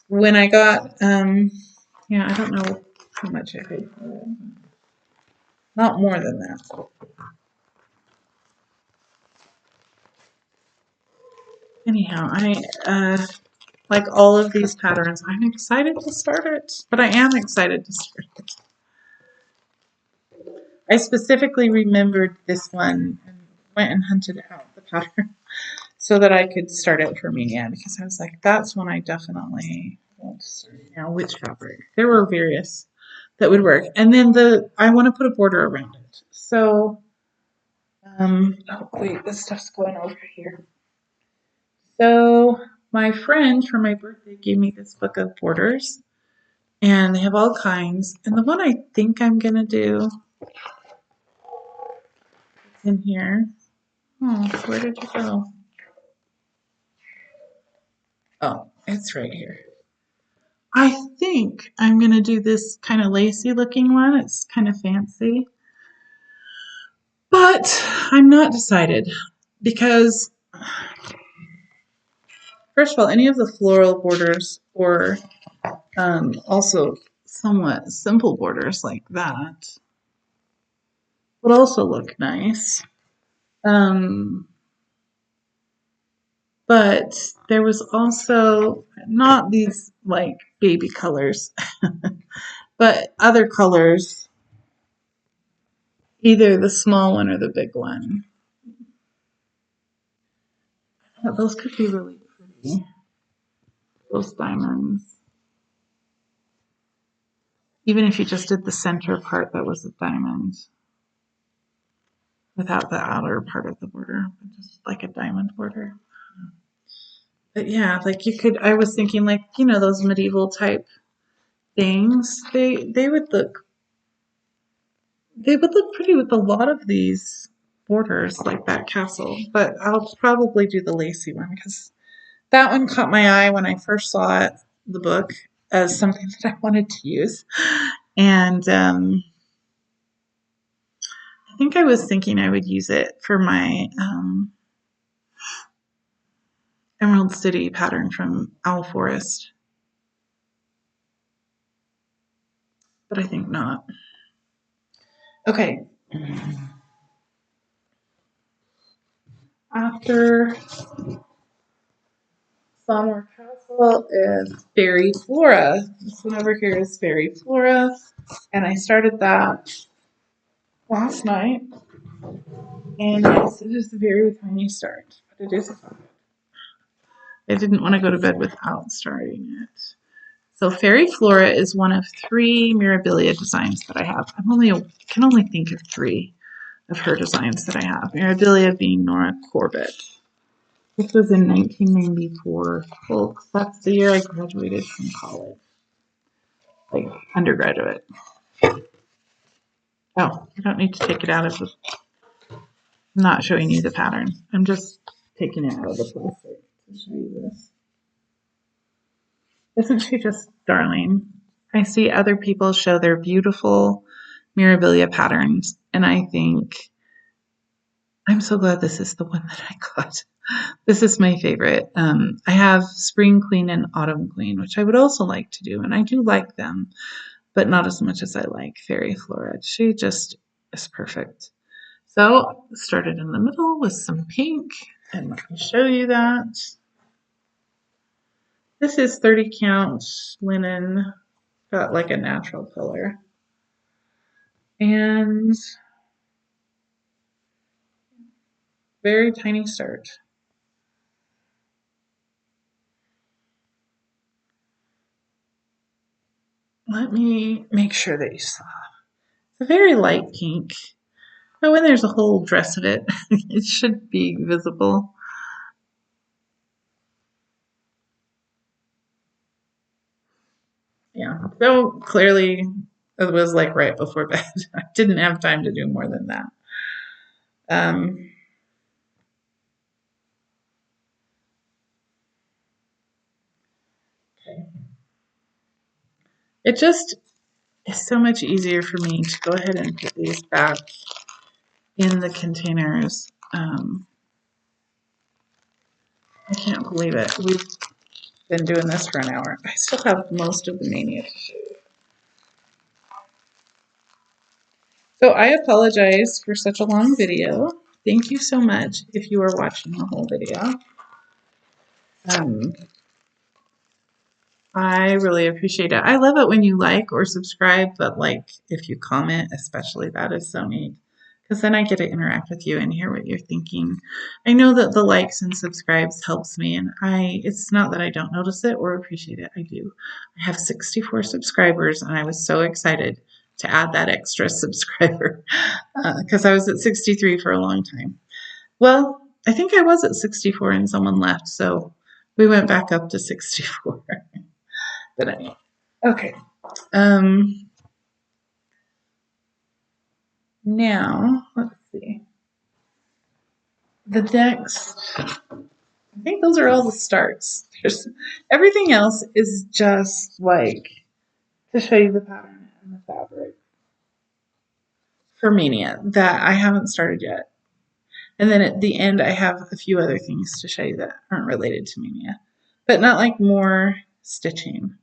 when I got, yeah, I don't know how much I paid for it. Not more than that. Anyhow, I like all of these patterns. I'm excited to start it, but I am excited to start it. I specifically remembered this one and went and hunted out the pattern so that I could start it for Maynia, because I was like, that's one I definitely want to start. Now, which fabric? There were various that would work. And then I want to put a border around it. So, oh wait, this stuff's going over here. So my friend for my birthday gave me this book of borders, and they have all kinds. And the one I think I'm going to do is in here. Oh, where did you go? Oh, it's right here. I think I'm going to do this kind of lacy looking one. It's kind of fancy. But I'm not decided because, first of all, any of the floral borders or also somewhat simple borders like that would also look nice. But there was also not these like baby colors, but other colors, either the small one or the big one. Those could be really pretty. Those diamonds. Even if you just did the center part that was a diamond without the outer part of the border, just like a diamond border. But yeah, like you could, I was thinking like, you know, those medieval type things, they would look pretty with a lot of these borders like that castle. But I'll probably do the lacy one because that one caught my eye when I first saw it, the book, as something that I wanted to use. And I think I was thinking I would use it for my Emerald City pattern from Owl Forest. But I think not. Okay. After Saumur Castle is Fairy Flora. This one over here is Fairy Flora. And I started that last night. And yes, it is a very tiny start, but it is fun. I didn't want to go to bed without starting it. So Fairy Flora is one of 3 Mirabilia designs that I have. Can only think of 3 of her designs that I have. Mirabilia being Nora Corbett. This was in 1994, folks. That's the year I graduated from college, like undergraduate. Oh, you don't need to take it out of the. I'm not showing you the pattern. I'm just taking it out of the plastic to show you this. Isn't she just darling? I see other people show their beautiful Mirabilia patterns, and I think, I'm so glad this is the one that I got. This is my favorite. I have Spring Queen and Autumn Queen, which I would also like to do, and I do like them, but not as much as I like Fairy Flora. She just is perfect. So started in the middle with some pink, and let me show you that. This is 30 count linen, got like a natural color. And very tiny start. Let me make sure that you saw. It's a very light pink. But when there's a whole dress of it, it should be visible. Yeah, so clearly it was like right before bed. I didn't have time to do more than that. Okay. It just is so much easier for me to go ahead and put these back in the containers. I can't believe it. We've been doing this for an hour. I still have most of the Maynia to show you. So I apologize for such a long video. Thank you so much if you are watching the whole video. I really appreciate it. I love it when you like or subscribe, but like if you comment, especially, that is so neat. Because then I get to interact with you and hear what you're thinking. I know that the likes and subscribes helps me, and it's not that I don't notice it or appreciate it. I do. I have 64 subscribers, and I was so excited to add that extra subscriber because I was at 63 for a long time. Well, I think I was at 64 and someone left, so we went back up to 64. But anyway, okay. Now, let's see. The next, I think those are all the starts. Everything else is just like to show you the pattern and the fabric for Maynia that I haven't started yet. And then at the end, I have a few other things to show you that aren't related to Maynia, but not like more stitching,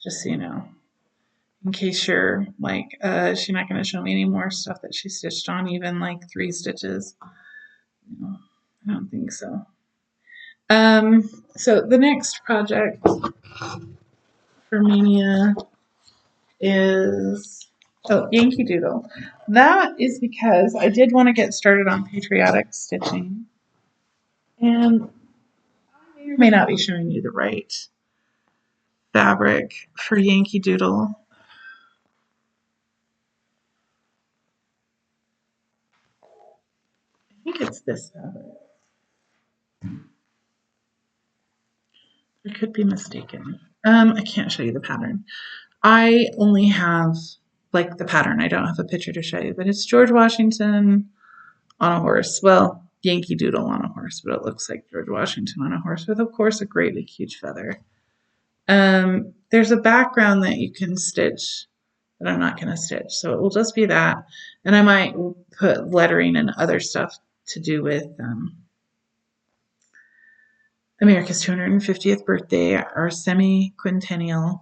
just so you know. In case you're like, she's not going to show me any more stuff that she stitched on, even like 3 stitches. No, I don't think so. So the next project for Maynia is, Yankee Doodle. That is because I did want to get started on patriotic stitching. And I may or may not be showing you the right fabric for Yankee Doodle. I think it's this fabric. I could be mistaken. I can't show you the pattern. I only have like the pattern. I don't have a picture to show you, but it's George Washington on a horse. Well, Yankee Doodle on a horse, but it looks like George Washington on a horse with, of course, a great big huge feather. There's a background that you can stitch that I'm not going to stitch, so it will just be that. And I might put lettering and other stuff to do with America's 250th birthday, our semi-quintennial.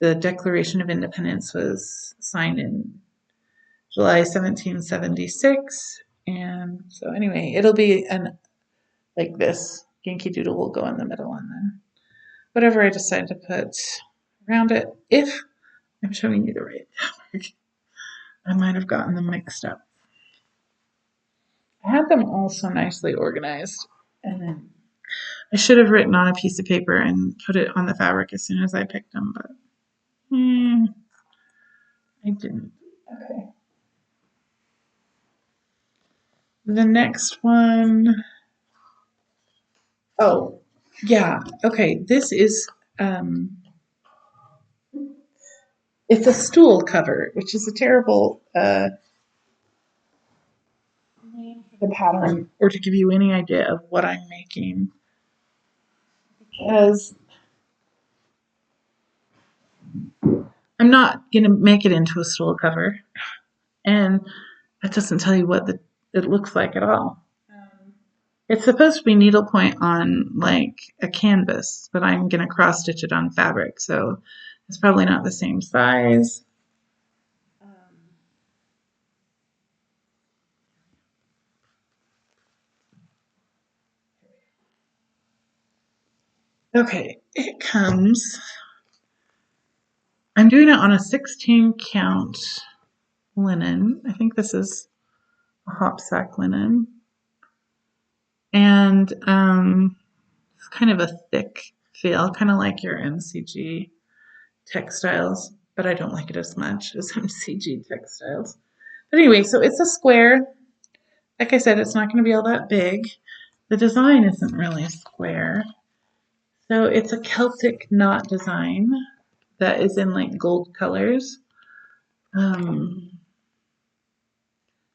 The Declaration of Independence was signed in July 1776. And so anyway, it'll be like this. Yankee Doodle will go in the middle, and then whatever I decide to put around it, if I'm showing you the right fabric. I might have gotten them mixed up. I had them all so nicely organized, and then I should have written on a piece of paper and put it on the fabric as soon as I picked them, but I didn't. Okay. The next one, oh, yeah, okay, this is, it's a stool cover, which is a terrible name for the pattern, or to give you any idea of what I'm making, because I'm not going to make it into a stool cover, and that doesn't tell you what it looks like at all. It's supposed to be needlepoint on like a canvas, but I'm going to cross stitch it on fabric, so it's probably not the same size. Okay, it comes, I'm doing it on a 16 count linen. I think this is a hop sack linen. And it's kind of a thick feel, kind of like your MCG textiles, but I don't like it as much as MCG textiles. But anyway, so it's a square. Like I said, it's not going to be all that big. The design isn't really square. So it's a Celtic knot design that is in like gold colors.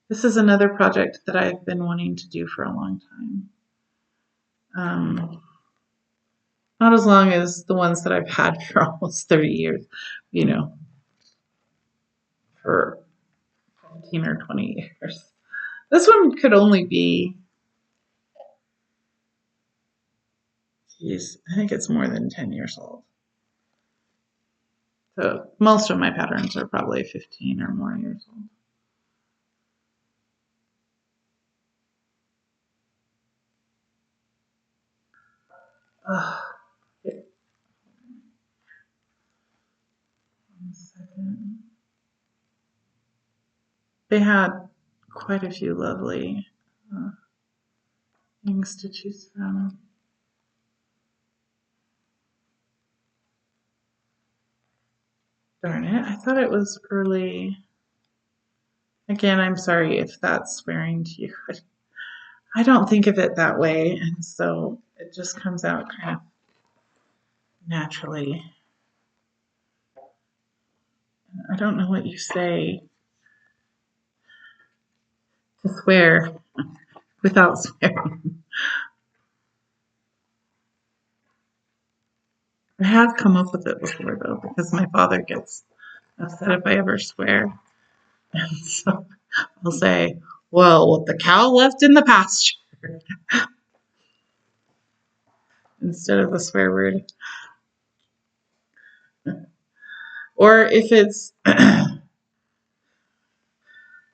This is another project that I've been wanting to do for a long time. Not as long as the ones that I've had for almost 30 years, you know, for 15 or 20 years. This one could only be, geez, I think it's more than 10 years old. So most of my patterns are probably 15 or more years old. Okay. 1 second. They had quite a few lovely things to choose from. Darn it, I thought it was early. Again, I'm sorry if that's swearing to you. I don't think of it that way, and so it just comes out kind of naturally. I don't know what you say to swear without swearing. I have come up with it before, though, because my father gets upset if I ever swear. And so I'll say, well, what the cow left in the pasture, instead of the swear word. Or if it's a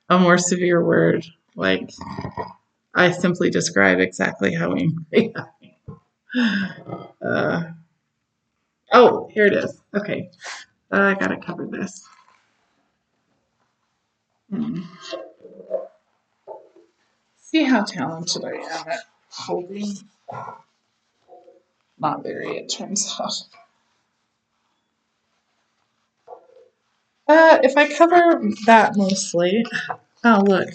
more severe word, like I simply describe exactly how angry I am. Oh, here it is. Okay, I gotta cover this. See how talented I am at holding. Not very, it turns out. If I cover that mostly, oh look,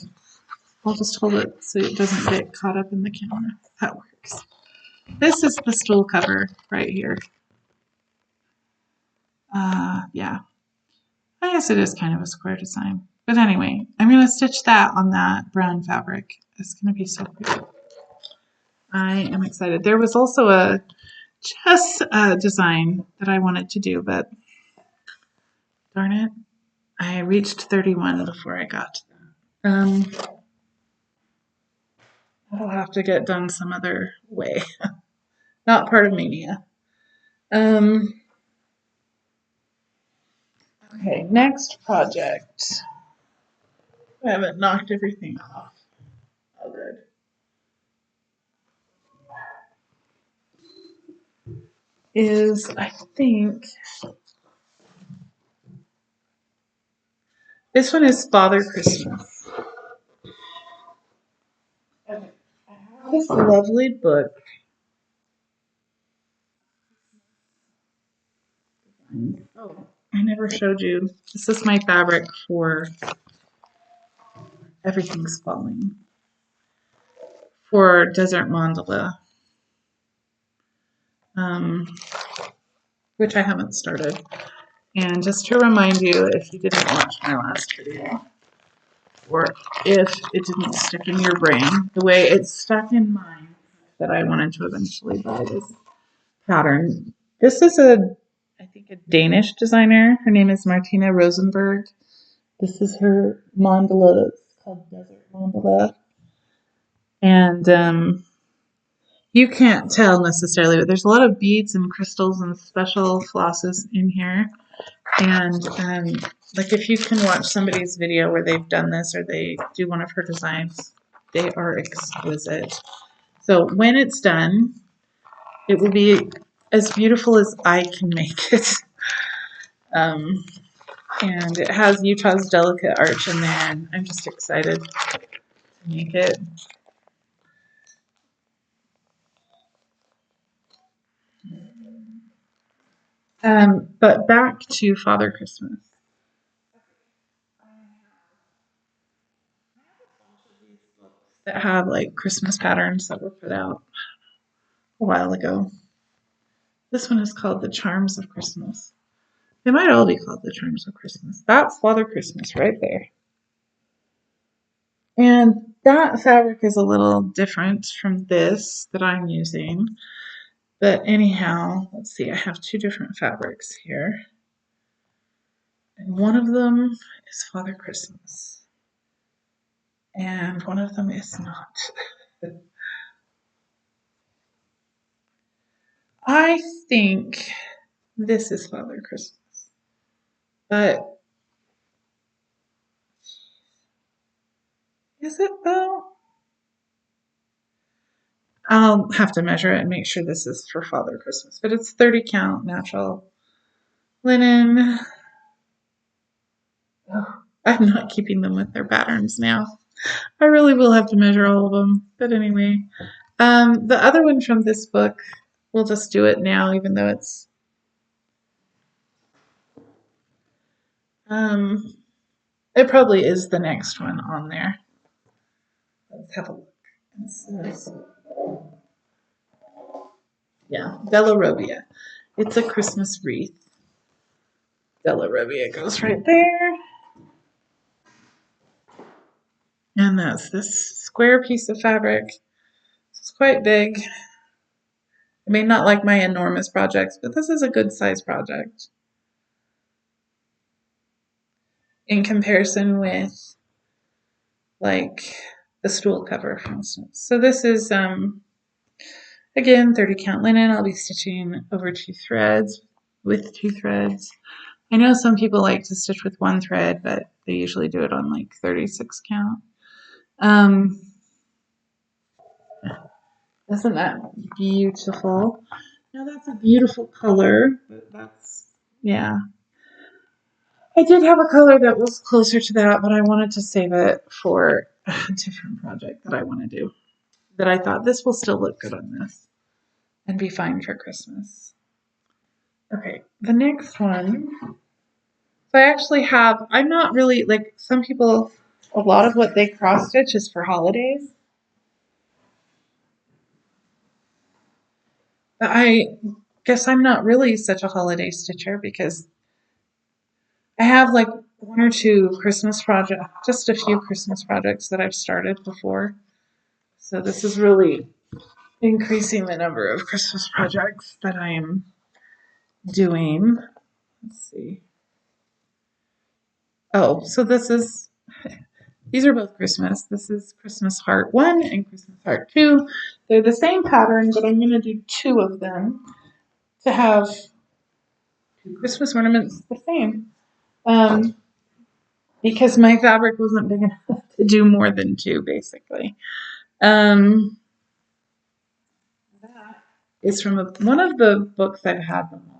I'll just hold it so it doesn't get caught up in the camera. That works. This is the stool cover right here. Yeah, I guess it is kind of a square design. But anyway, I'm going to stitch that on that brown fabric. It's going to be so pretty. I am excited. There was also a chess design that I wanted to do, but darn it, I reached 31 before I got to that. That'll have to get done some other way. Not part of Maynia. Okay, next project. I haven't knocked everything off. Oh, good. Is, I think, this one is Father Christmas. Okay. I have this lovely book Oh, I never showed you. This is my fabric for Everything's Falling for Desert Mandala, which I haven't started. And just to remind you, if you didn't watch my last video, or if it didn't stick in your brain the way it stuck in mine, that I wanted to eventually buy this pattern. This is I think, a Danish designer. Her name is Martina Rosenberg. This is her mandala. It's called Desert Mandala. And you can't tell necessarily, but there's a lot of beads and crystals and special flosses in here. And like, if you can watch somebody's video where they've done this or they do one of her designs, they are exquisite. So when it's done, it will be as beautiful as I can make it. And it has Utah's Delicate Arch in there, and I'm just excited to make it. But back to Father Christmas. That have like Christmas patterns that were put out a while ago. This one is called The Charms of Christmas. They might all be called The Charms of Christmas. That's Father Christmas right there. And that fabric is a little different from this that I'm using. But anyhow, let's see, I have two different fabrics here. And one of them is Father Christmas. And one of them is not. I think this is Father Christmas. But is it though? I'll have to measure it and make sure this is for Father Christmas. But it's 30 count natural linen. Oh, I'm not keeping them with their patterns now. I really will have to measure all of them. But anyway, the other one from this book, we'll just do it now, even though it's it probably is the next one on there. Let's have a look. It says, yeah, Della Robbia. It's a Christmas wreath. Della Robbia goes right there. And that's this square piece of fabric. It's quite big. I mean, not like my enormous projects, but this is a good size project in comparison with like the stool cover, for instance. So this is, again, 30 count linen. I'll be stitching over 2 threads with 2 threads. I know some people like to stitch with 1 thread, but they usually do it on like 36 count. Isn't that beautiful? Now that's a beautiful color, but that's, yeah. I did have a color that was closer to that, but I wanted to save it for a different project that I want to do. That I thought this will still look good on this and be fine for Christmas. Okay, the next one. So I actually have, I'm not really, like some people, a lot of what they cross stitch is for holidays. But I guess I'm not really such a holiday stitcher because I have like 1 or 2 Christmas projects, just a few Christmas projects that I've started before. So this is really increasing the number of Christmas projects that I am doing. Let's see. Oh, so these are both Christmas. This is Christmas Heart 1 and Christmas Heart 2. They're the same pattern, but I'm going to do 2 of them to have 2 Christmas ornaments the same. Because my fabric wasn't big enough to do more than 2, basically. That is from one of the books I've had them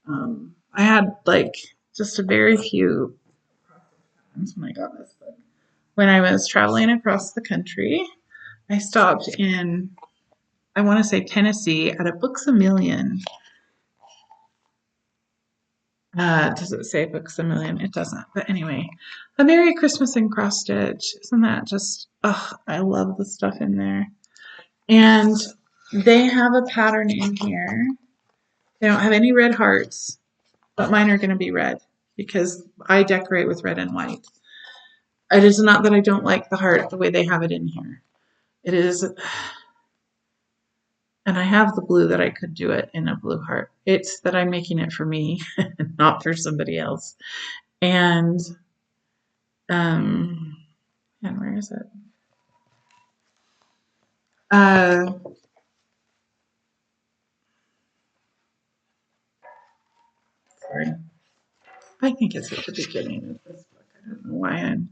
on. I had like just a very few times when I got this book. When I was traveling across the country, I stopped in, I want to say Tennessee, at a Books A Million. Does it say books a million? It doesn't. But anyway, A Merry Christmas in Cross Stitch. Isn't that just, oh, I love the stuff in there. And they have a pattern in here. They don't have any red hearts, but mine are going to be red because I decorate with red and white. It is not that I don't like the heart the way they have it in here. It is, and I have the blue that I could do it in a blue heart. It's that I'm making it for me, not for somebody else. And, and where is it? Sorry. I think it's at the beginning of this book. I don't know why I'm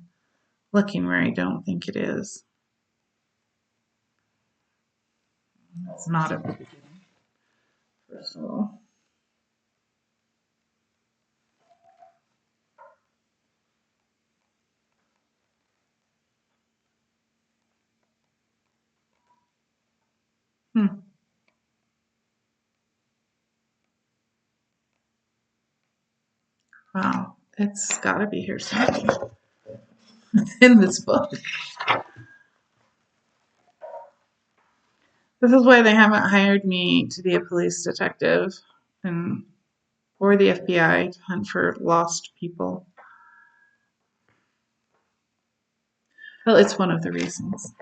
looking where I don't think it is. It's not at the beginning, first of all. Wow, it's got to be here somewhere in this book. This is why they haven't hired me to be a police detective and or the FBI to hunt for lost people. Well, it's one of the reasons.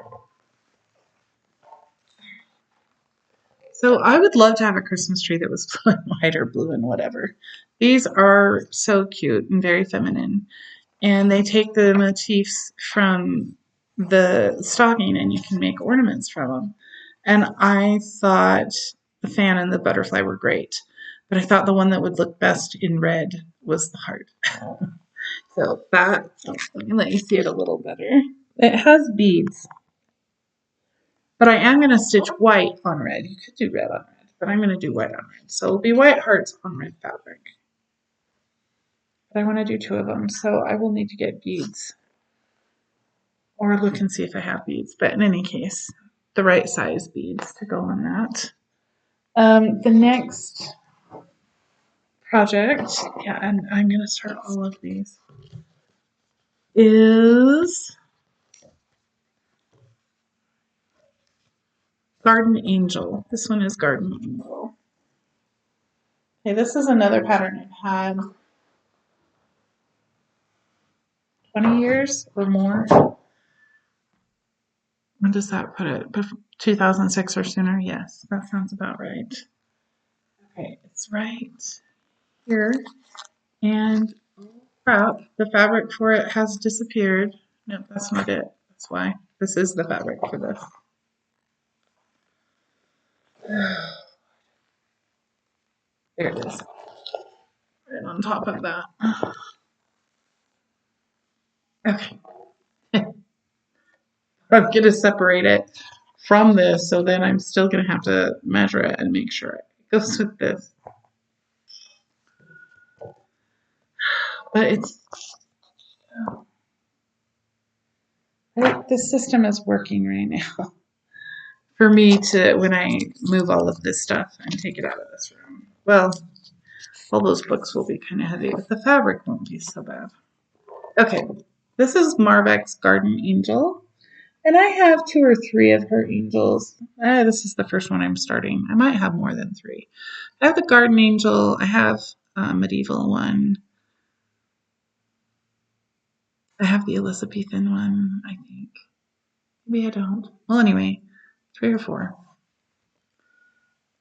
So I would love to have a Christmas tree that was blue and white or blue and whatever. These are so cute and very feminine. And they take the motifs from the stocking and you can make ornaments from them. And I thought the fan and the butterfly were great. But I thought the one that would look best in red was the heart. So that, let me let you see it a little better. It has beads. But I am going to stitch white on red. You could do red on red, but I'm going to do white on red. So it'll be white hearts on red fabric. But I want to do two of them, so I will need to get beads. Or look and see if I have beads. But in any case, the right size beads to go on that. The next project, yeah, and I'm going to start all of these, is Garden Angel. This one is Garden Angel. Okay, this is another pattern it had 20 years or more. When does that put it? 2006 or sooner? Yes, that sounds about right. Okay, it's right here. And oh crap, the fabric for it has disappeared. Nope, that's not it. That's why. This is the fabric for this. There it is. Right on top of that. Okay. I'm going to separate it from this, so then I'm still going to have to measure it and make sure it goes with this. But it's, the system is working right now for me to, when I move all of this stuff and take it out of this room. Well, all those books will be kind of heavy, but the fabric won't be so bad. Okay, this is Marbeck's Garden Angel. And I have 2 or 3 of her angels. This is the first one I'm starting. I might have more than 3. I have the Garden Angel. I have a medieval one. I have the Elizabethan one, I think. Maybe I don't. Well, anyway, 3 or 4.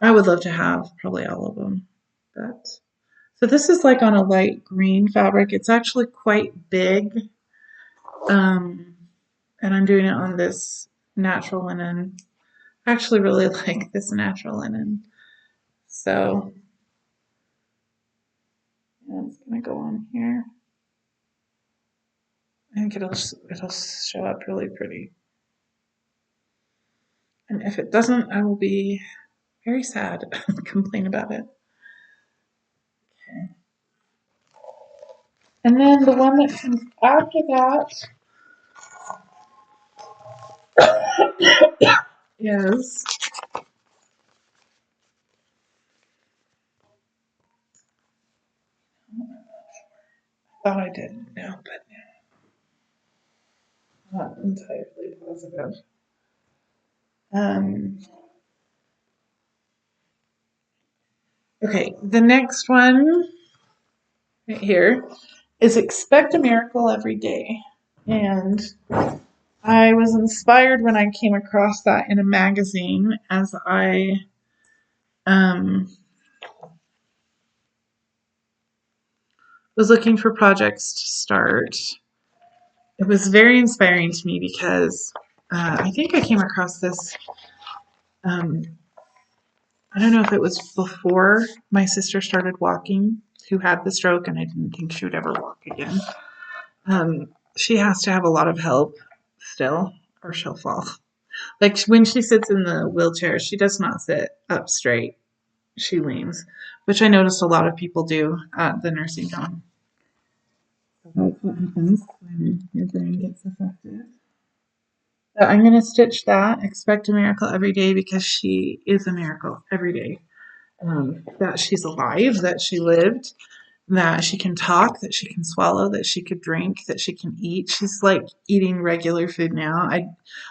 I would love to have probably all of them. But so this is like on a light green fabric. It's actually quite big. And I'm doing it on this natural linen. I actually really like this natural linen. So yeah, it's gonna go on here. I think it'll show up really pretty. And if it doesn't, I will be very sad and complain about it. Okay. And then the one that comes after that is thought I did know, but not entirely positive. Um, okay, the next one right here is expect a miracle every day. And I was inspired when I came across that in a magazine as I um, was looking for projects to start. It was very inspiring to me because I think I came across this. Um, I don't know if it was before my sister started walking, who had the stroke, and I didn't think she would ever walk again. She has to have a lot of help still, or she'll fall. Like when she sits in the wheelchair, she does not sit up straight. She leans, which I noticed a lot of people do at the nursing home. So that's what happens when your brain gets affected. So I'm going to stitch that. Expect a miracle every day because she is a miracle every day. That she's alive, that she lived, that she can talk, that she can swallow, that she could drink, that she can eat. She's like eating regular food now.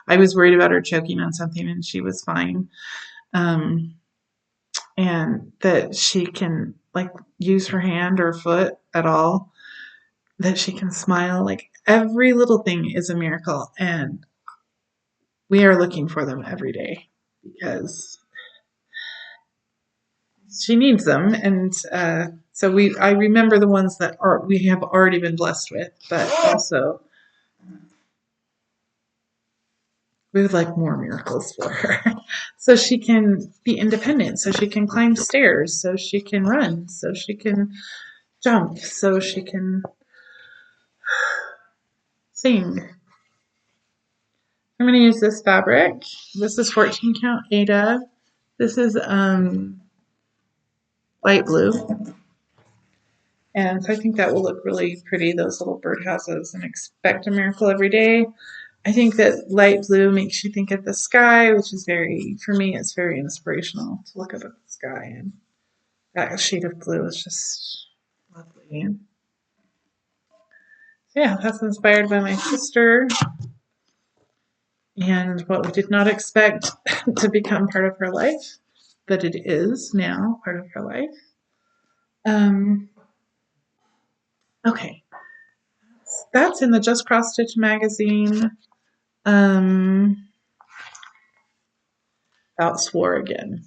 I was worried about her choking on something and she was fine. Um, and that she can like use her hand or foot at all, that she can smile. Like every little thing is a miracle, and we are looking for them every day because she needs them. And so I remember the ones that we have already been blessed with, but also we would like more miracles for her. So she can be independent, so she can climb stairs, so she can run, so she can jump, so she can sing. I'm going to use this fabric. This is 14 count Ada. This is light blue. And so I think that will look really pretty, those little birdhouses, and expect a miracle every day. I think that light blue makes you think of the sky, which is for me, it's very inspirational to look up at the sky. And that shade of blue is just lovely. So yeah, that's inspired by my sister and what we did not expect to become part of her life, but it is now part of her life. Okay, that's in the Just Cross Stitch magazine. About swore again.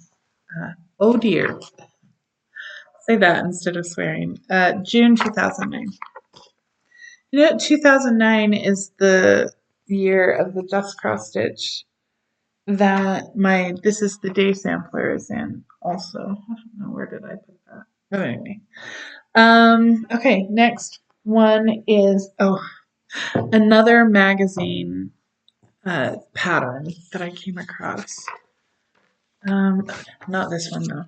Oh dear. Say that instead of swearing. June 2009. You know, 2009 is the year of the Just Cross Stitch that this is the day sampler is in also. I don't know, where did I put that? But anyway. Okay, next one is, another magazine pattern that I came across. Not this one though.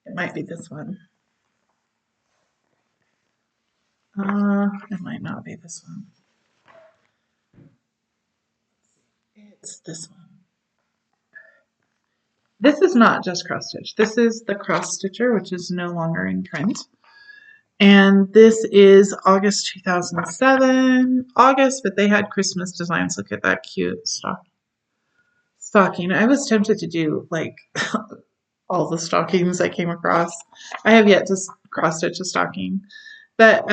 It might be this one. It might not be this one. It's this one. This is not just cross stitch. This is the cross stitcher, which is no longer in print. And this is August 2007. August, but they had Christmas designs. Look at that cute stocking. I was tempted to do like all the stockings I came across. I have yet to cross stitch a stocking. But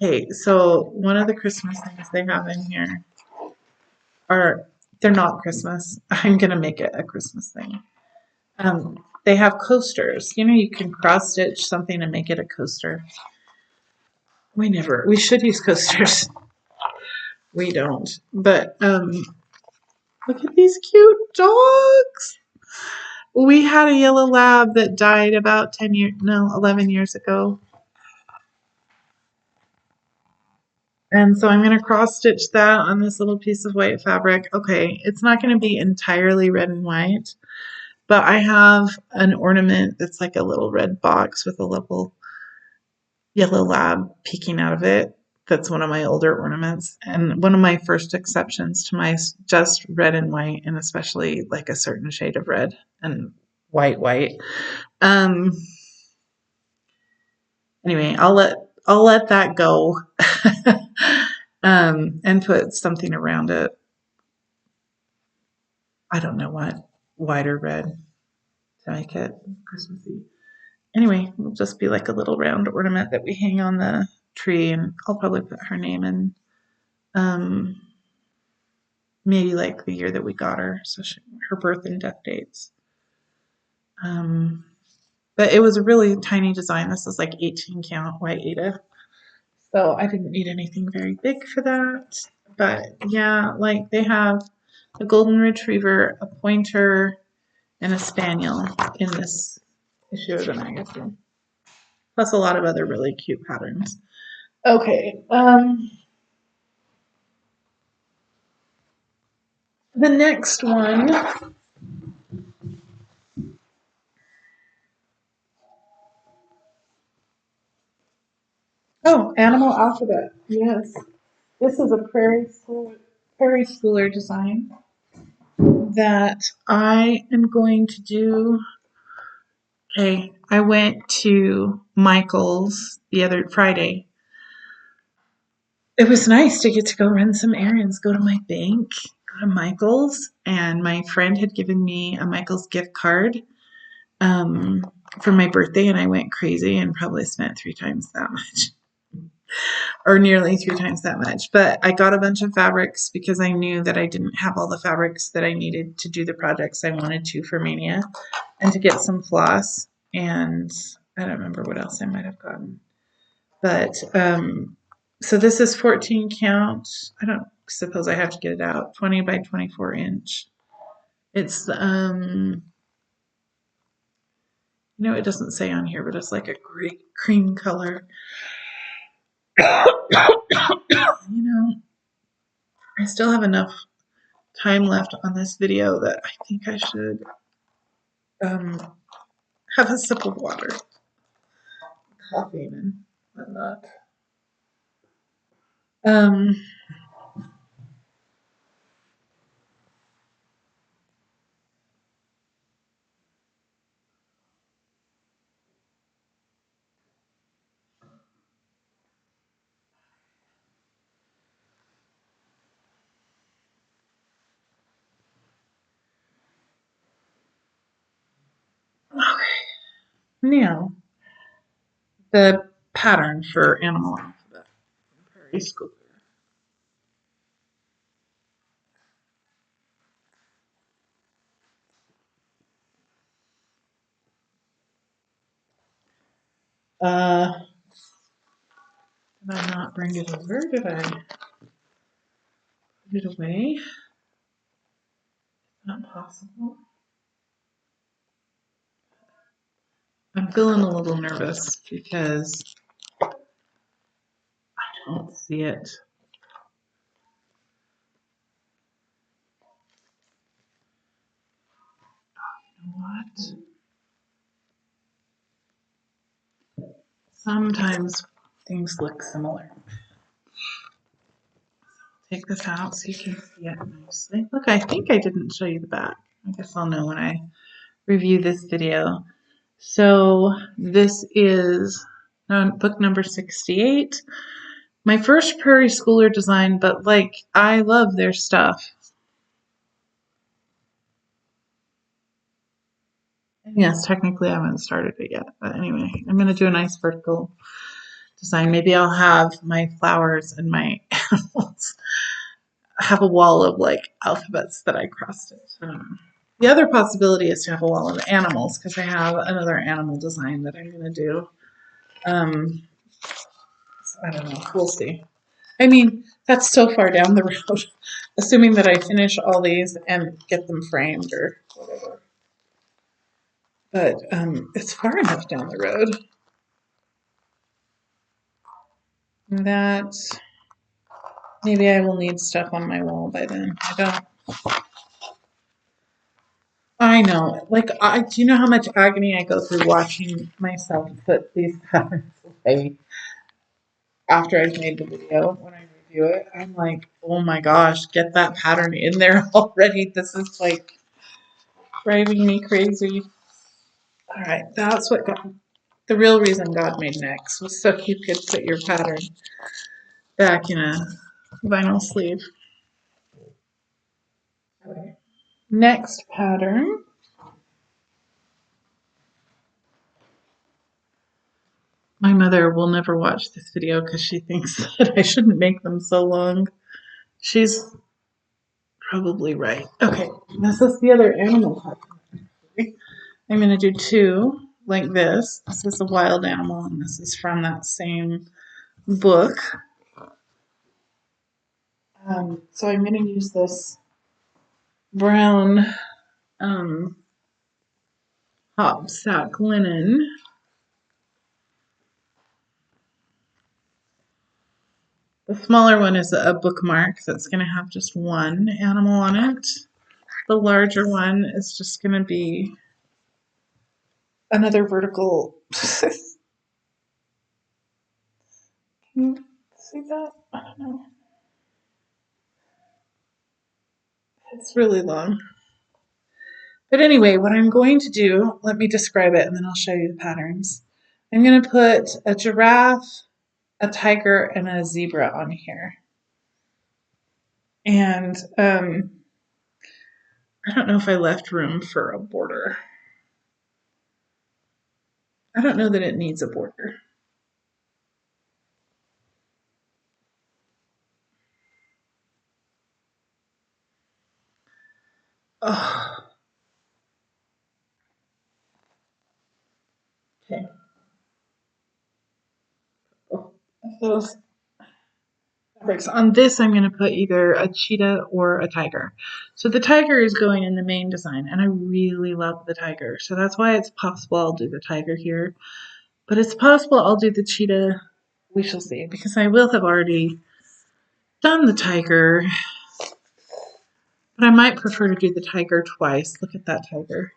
okay, so one of the Christmas things they have in here they're not Christmas. I'm gonna make it a Christmas thing. They have coasters. You know, you can cross stitch something and make it a coaster. We should use coasters. We don't. But look at these cute dogs. We had a yellow lab that died about 11 years ago. And so I'm going to cross stitch that on this little piece of white fabric. Okay, it's not going to be entirely red and white, but I have an ornament that's like a little red box with a little yellow lab peeking out of it. That's one of my older ornaments and one of my first exceptions to my just red and white, and especially like a certain shade of red and white. Anyway, I'll let that go. And put something around it. I don't know what, white or red to make it Christmassy. Anyway, it'll just be like a little round ornament that we hang on the tree, and I'll probably put her name in. Maybe like the year that we got her, so her birth and death dates. But it was a really tiny design. This is like 18 count white Ada. So I didn't need anything very big for that. But yeah, like they have a golden retriever, a pointer, and a spaniel in this issue of the magazine. Plus a lot of other really cute patterns. Okay. The next one. Oh, animal alphabet. Yes. This is a prairie schooler design that I am going to do. Okay, I went to Michael's the other Friday. It was nice to get to go run some errands, go to my bank, go to Michael's, and my friend had given me a Michael's gift card for my birthday, and I went crazy and probably spent 3 times that much. Or nearly 3 times that much. But I got a bunch of fabrics because I knew that I didn't have all the fabrics that I needed to do the projects I wanted to for Maynia, and to get some floss. And I don't remember what else I might have gotten. But so this is 14 count. I don't suppose I have to get it out. 20 by 24 inch. It's it doesn't say on here, but it's like a great cream color. I still have enough time left on this video that I think I should have a sip of water, coffee, and whatnot. Now, the pattern for animal alphabet, prairie schooler. Did I not bring it over? Did I put it away? Not possible. I'm feeling a little nervous because I don't see it. What? Sometimes things look similar. Take this out so you can see it nicely. Look, I think I didn't show you the back. I guess I'll know when I review this video. So this is book number 68. My first Prairie Schooler design, but like I love their stuff. And yes, technically I haven't started it yet, but anyway, I'm going to do a nice vertical design. Maybe I'll have my flowers and my animals have a wall of like alphabets that I crossed it. The other possibility is to have a wall of animals because I have another animal design that I'm going to do. So I don't know. We'll see. I mean, that's so far down the road, assuming that I finish all these and get them framed or whatever. But it's far enough down the road that maybe I will need stuff on my wall by then. I know. Like, do you know how much agony I go through watching myself put these patterns away after I've made the video? When I review it, I'm like, oh my gosh, get that pattern in there already. This is like driving me crazy. All right, that's what got The real reason God made necks was so you could put your pattern back in a vinyl sleeve. Okay. Next pattern. My mother will never watch this video because she thinks that I shouldn't make them so long. She's probably right. Okay, this is the other animal pattern. I'm going to do two like this. This is a wild animal, and this is from that same book. So I'm going to use this brown hop sack linen. The smaller one is a bookmark, so it's going to have just one animal on it. The larger one is just going to be another vertical. Can you see that? I don't know. It's really long. But anyway, what I'm going to do, let me describe it and then I'll show you the patterns. I'm going to put a giraffe, a tiger, and a zebra on here. And I don't know if I left room for a border. I don't know that it needs a border. Oh. Okay. Oh, those fabrics. On this, I'm going to put either a cheetah or a tiger. So the tiger is going in the main design, and I really love the tiger. So that's why it's possible I'll do the tiger here. But it's possible I'll do the cheetah. We shall see, because I will have already done the tiger. But I might prefer to do the tiger twice. Look at that tiger.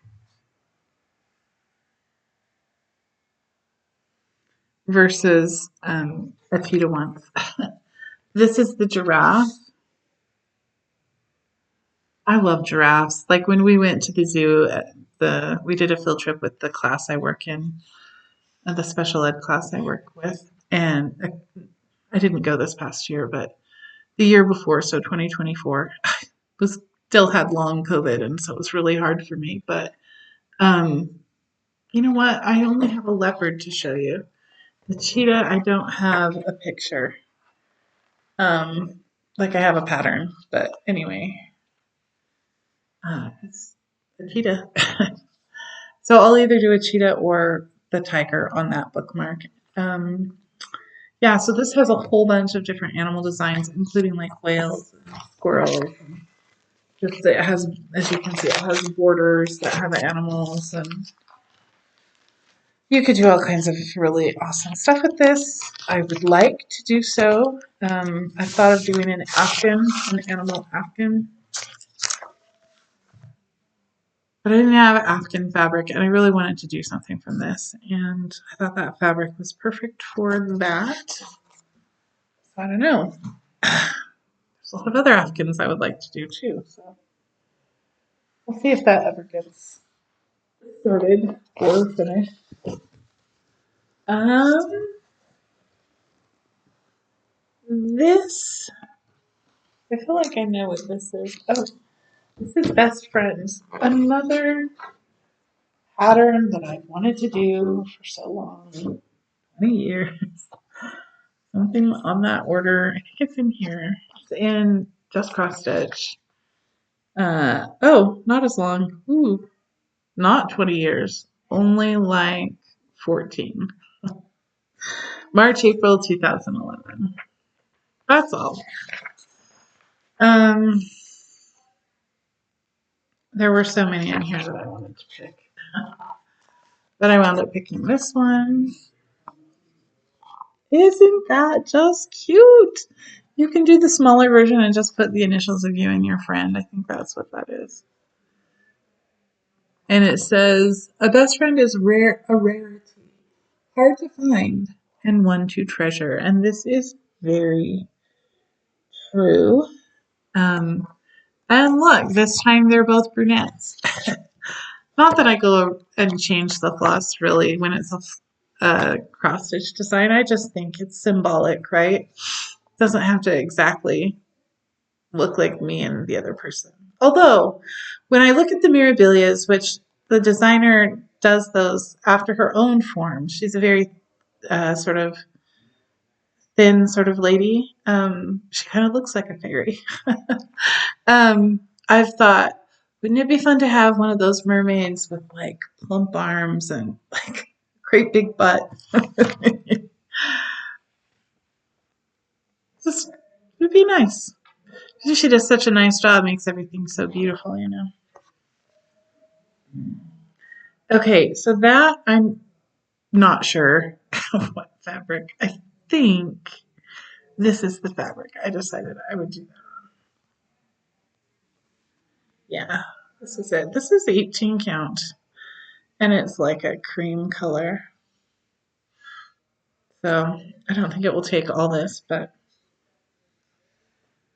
Versus a cheetah once. This is the giraffe. I love giraffes. Like when we went to the zoo, we did a field trip with the class I work in, the special ed class I work with, and I didn't go this past year, but the year before, so 2024, was still had long COVID, and so it was really hard for me. But you know what? I only have a leopard to show you. The cheetah, I don't have a picture. Like I have a pattern, but anyway, it's the cheetah. So I'll either do a cheetah or the tiger on that bookmark. Yeah, so this has a whole bunch of different animal designs, including like whales and squirrels. And just it has, as you can see, it has borders that have animals, and you could do all kinds of really awesome stuff with this. I would like to do so. I thought of doing an animal afghan. But I didn't have Afghan fabric, and I really wanted to do something from this. And I thought that fabric was perfect for that. So I don't know. There's a lot of other Afghans I would like to do too. So we'll see if that ever gets started or finished. This, I feel like I know what this is. Oh, this is Best Friends. Another pattern that I've wanted to do for so long. 20 years. Something on that order. I think it's in here. It's in Just Cross Stitch. Oh, not as long. Ooh, not 20 years. Only like 14. March, April 2011. That's all. There were so many in here that I wanted to pick. But I wound up picking this one. Isn't that just cute? You can do the smaller version and just put the initials of you and your friend. I think that's what that is. And it says, a best friend is a rarity, hard to find, and one to treasure. And this is very true. And look, this time they're both brunettes. Not that I go and change the floss really when it's cross stitch design. I just think it's symbolic, right? It doesn't have to exactly look like me and the other person. Although, when I look at the Mirabilias, which the designer does those after her own form, she's a very sort of thin sort of lady. She kind of looks like a fairy. I've thought, wouldn't it be fun to have one of those mermaids with like plump arms and like great big butt? Just it would be nice. She does such a nice job, makes everything so beautiful, you know. Okay, so that I'm not sure what fabric. I think this is the fabric. I decided I would do that. Yeah, this is it. This is 18 count, and it's like a cream color. So I don't think it will take all this, but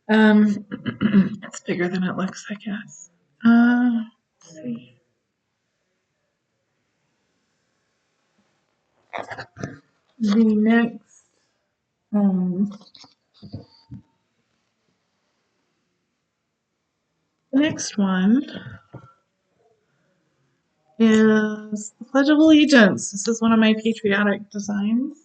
it's bigger than it looks, I guess. Let's see. The um, next one is the Pledge of Allegiance. This is one of my patriotic designs.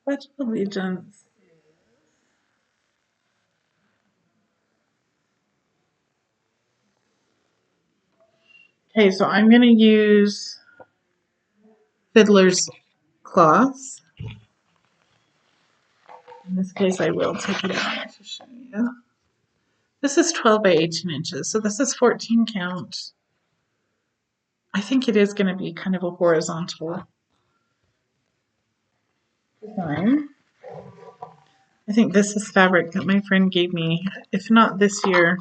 Pledge of Allegiance. Okay, so I'm going to use Fiddler's cloth. In this case, I will take it out to show you. This is 12 by 18 inches, so this is 14 count. I think it is going to be kind of a horizontal design. I think this is fabric that my friend gave me, if not this year,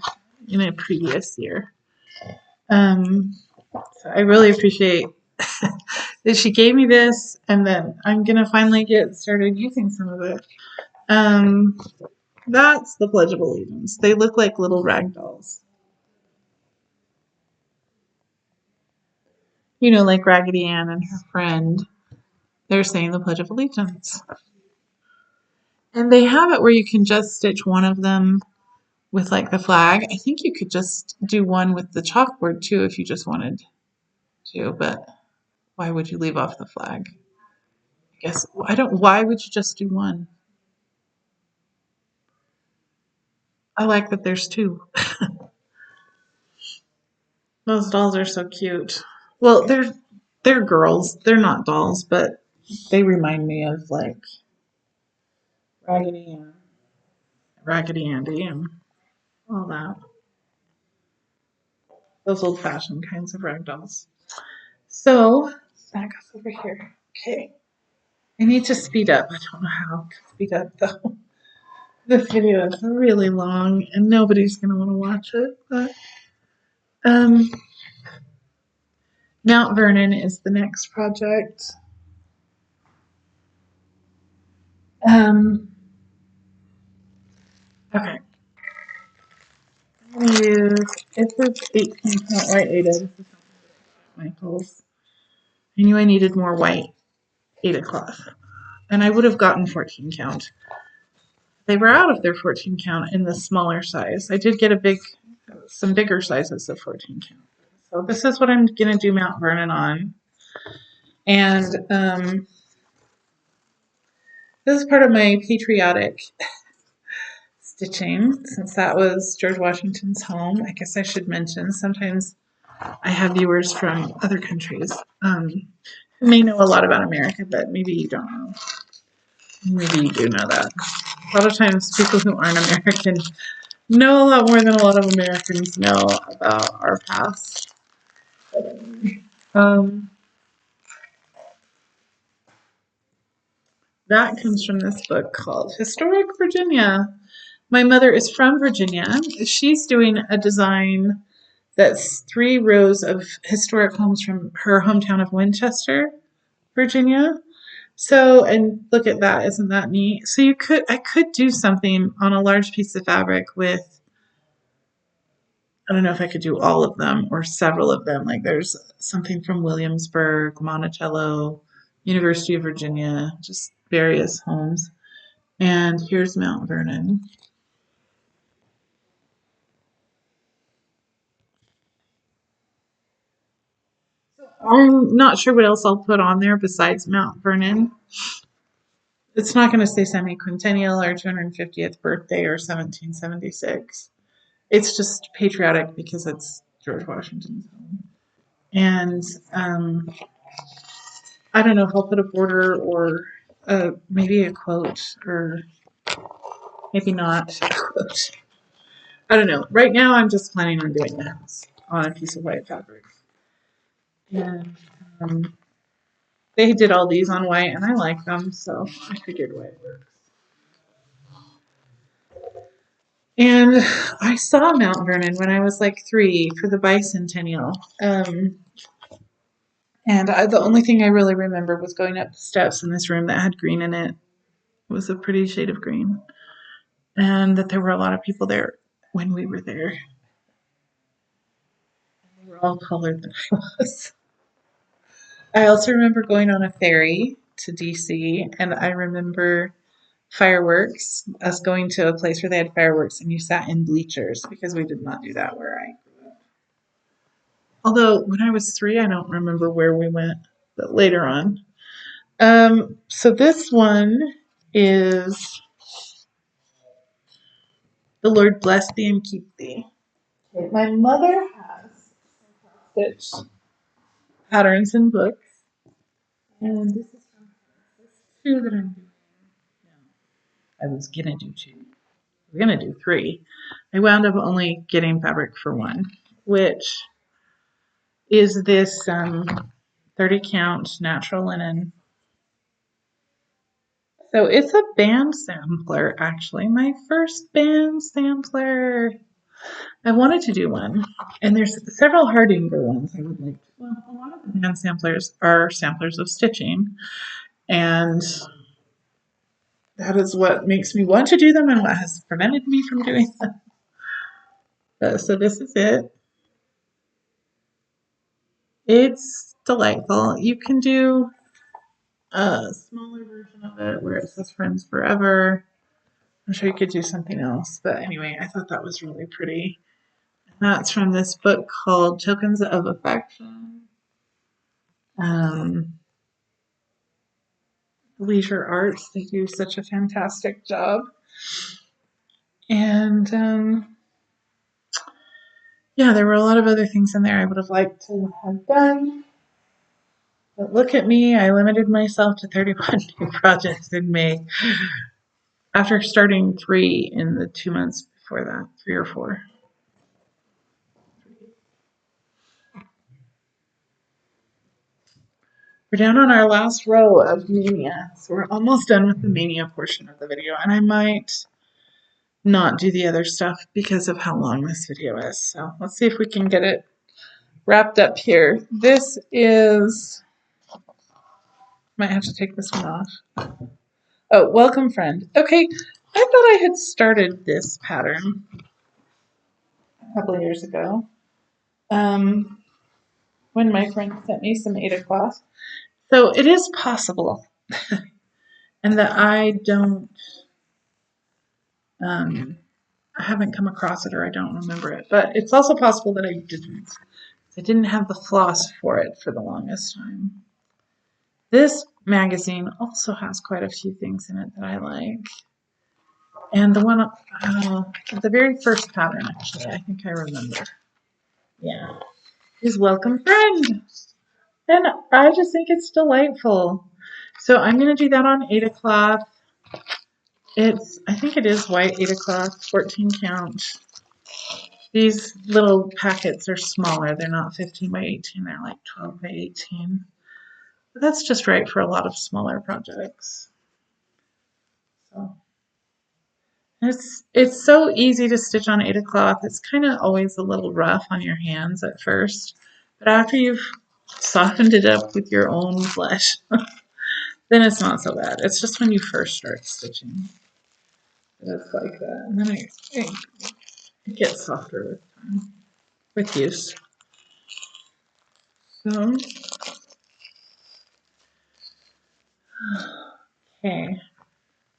in a previous year. So I really appreciate that she gave me this, and then I'm going to finally get started using some of it. That's the Pledge of Allegiance. They look like little rag dolls. You know, like Raggedy Ann and her friend. They're saying the Pledge of Allegiance. And they have it where you can just stitch one of them with like the flag. I think you could just do one with the chalkboard too if you just wanted to, but why would you leave off the flag? I guess why would you just do one? I like that there's two. Those dolls are so cute. Well, they're girls. They're not dolls, but they remind me of like Raggedy Ann, Raggedy Andy, and all that. Those old-fashioned kinds of rag dolls. So that goes over here. Okay. I need to speed up. I don't know how to speed up though. This video is really long and nobody's gonna want to watch it. But Mount Vernon is the next project. Okay. I'm gonna use this is 18 count white Ada. This is Michael's. I knew I needed more white Ada cloth. And I would have gotten 14 count. They were out of their 14 count in the smaller size. I did get some bigger sizes of 14 count. So this is what I'm going to do Mount Vernon on. And this is part of my patriotic stitching, since that was George Washington's home. I guess I should mention, sometimes I have viewers from other countries who may know a lot about America, but maybe you don't know. Maybe you do know that. A lot of times people who aren't American know a lot more than a lot of Americans know about our past. That comes from this book called Historic Virginia. My mother is from Virginia. She's doing a design that's 3 rows of historic homes from her hometown of Winchester, Virginia. So, and look at that, isn't that neat? So I could do something on a large piece of fabric with I don't know if I could do all of them or several of them. Like there's something from Williamsburg, Monticello, University of Virginia, just various homes. And here's Mount Vernon. I'm not sure what else I'll put on there besides Mount Vernon. It's not going to say semi-quintennial or 250th birthday or 1776. It's just patriotic because it's George Washington's home. And I don't know if I'll put a border or maybe a quote or maybe not a quote. I don't know. Right now, I'm just planning on doing the house on a piece of white fabric. And they did all these on white, and I like them, so I figured white works. And I saw Mount Vernon when I was like 3 for the bicentennial. The only thing I really remember was going up the steps in this room that had green in it. It was a pretty shade of green. And that there were a lot of people there when we were there. They were all colored than I was. I also remember going on a ferry to DC, and I remember fireworks, us going to a place where they had fireworks and you sat in bleachers because we did not do that where I grew up. Although when I was 3, I don't remember where we went, but later on. So this one is The Lord Bless Thee and Keep Thee. Okay, my mother has stitch patterns and books, and this is from this 2 that I'm doing now. I was gonna do 2. We're gonna do 3. I wound up only getting fabric for 1, which is this 30 count natural linen. So it's a band sampler, actually. My first band sampler. I wanted to do one, and there's several Hardinger ones I would like to. Well, a lot of the band samplers are samplers of stitching, and that is what makes me want to do them and what has prevented me from doing them. So this is it. It's delightful. You can do a smaller version of it where it says Friends Forever. I'm sure you could do something else, but anyway, I thought that was really pretty. And that's from this book called Tokens of Affection. Leisure Arts, they do such a fantastic job. And yeah, there were a lot of other things in there I would have liked to have done. But look at me, I limited myself to 31 new projects in May after starting 3 in the 2 months before that, 3 or 4. We're down on our last row of Maynia, so we're almost done with the Maynia portion of the video, and I might not do the other stuff because of how long this video is. So let's see if we can get it wrapped up here. This is, might have to take this one off. Oh, welcome friend. Okay, I thought I had started this pattern a couple of years ago when my friend sent me some Ada cloth. So it is possible and that I don't, I haven't come across it or I don't remember it, but it's also possible that I didn't. I didn't have the floss for it for the longest time. This magazine also has quite a few things in it that I like. And the one, the very first pattern, actually, I think I remember. Yeah, is Welcome Friend. And I just think it's delightful. So I'm going to do that on Ada cloth. I think it is white Ada cloth, 14 count. These little packets are smaller. They're not 15 by 18. They're like 12 by 18. But that's just right for a lot of smaller projects. So it's so easy to stitch on Ada cloth. It's kind of always a little rough on your hands at first, but after you've softened it up with your own flesh, then it's not so bad. It's just when you first start stitching that it's like that, and then it gets softer with time. quick use. So, okay.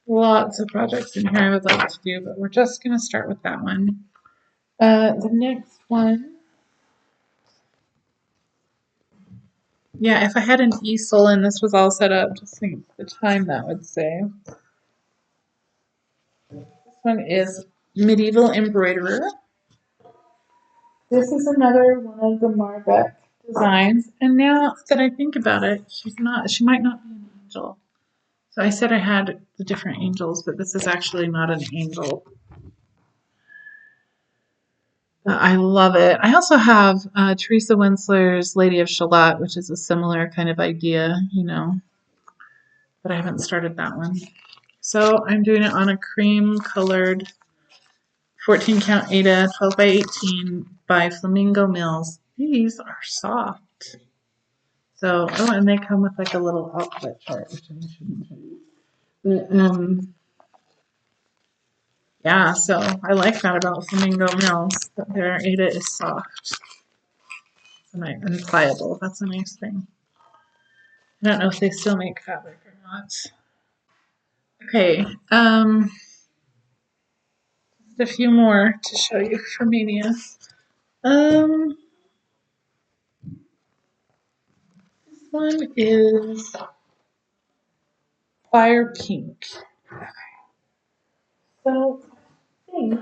Lots of projects in here I would like to do, but we're just going to start with that one. The next one, yeah, if I had an easel and this was all set up, just think the time that would save. This one is Medieval Embroiderer. This is another one of the Marbeck designs, and now that I think about it, she might not be an angel. So I said I had the different angels, but this is actually not an angel. I love it. I also have Teresa Winsler's Lady of Shalott, which is a similar kind of idea, you know, but I haven't started that one. So I'm doing it on a cream colored 14 count Aida 12 by 18 by Flamingo Mills. These are soft. So, oh, and they come with like a little outlet chart, which I shouldn't show you. But, yeah, so I like that about Flamingo Mills, that their Aida is soft and pliable. That's a nice thing. I don't know if they still make fabric or not. Okay, just a few more to show you for Maynia. This one is Fire Pink. So I think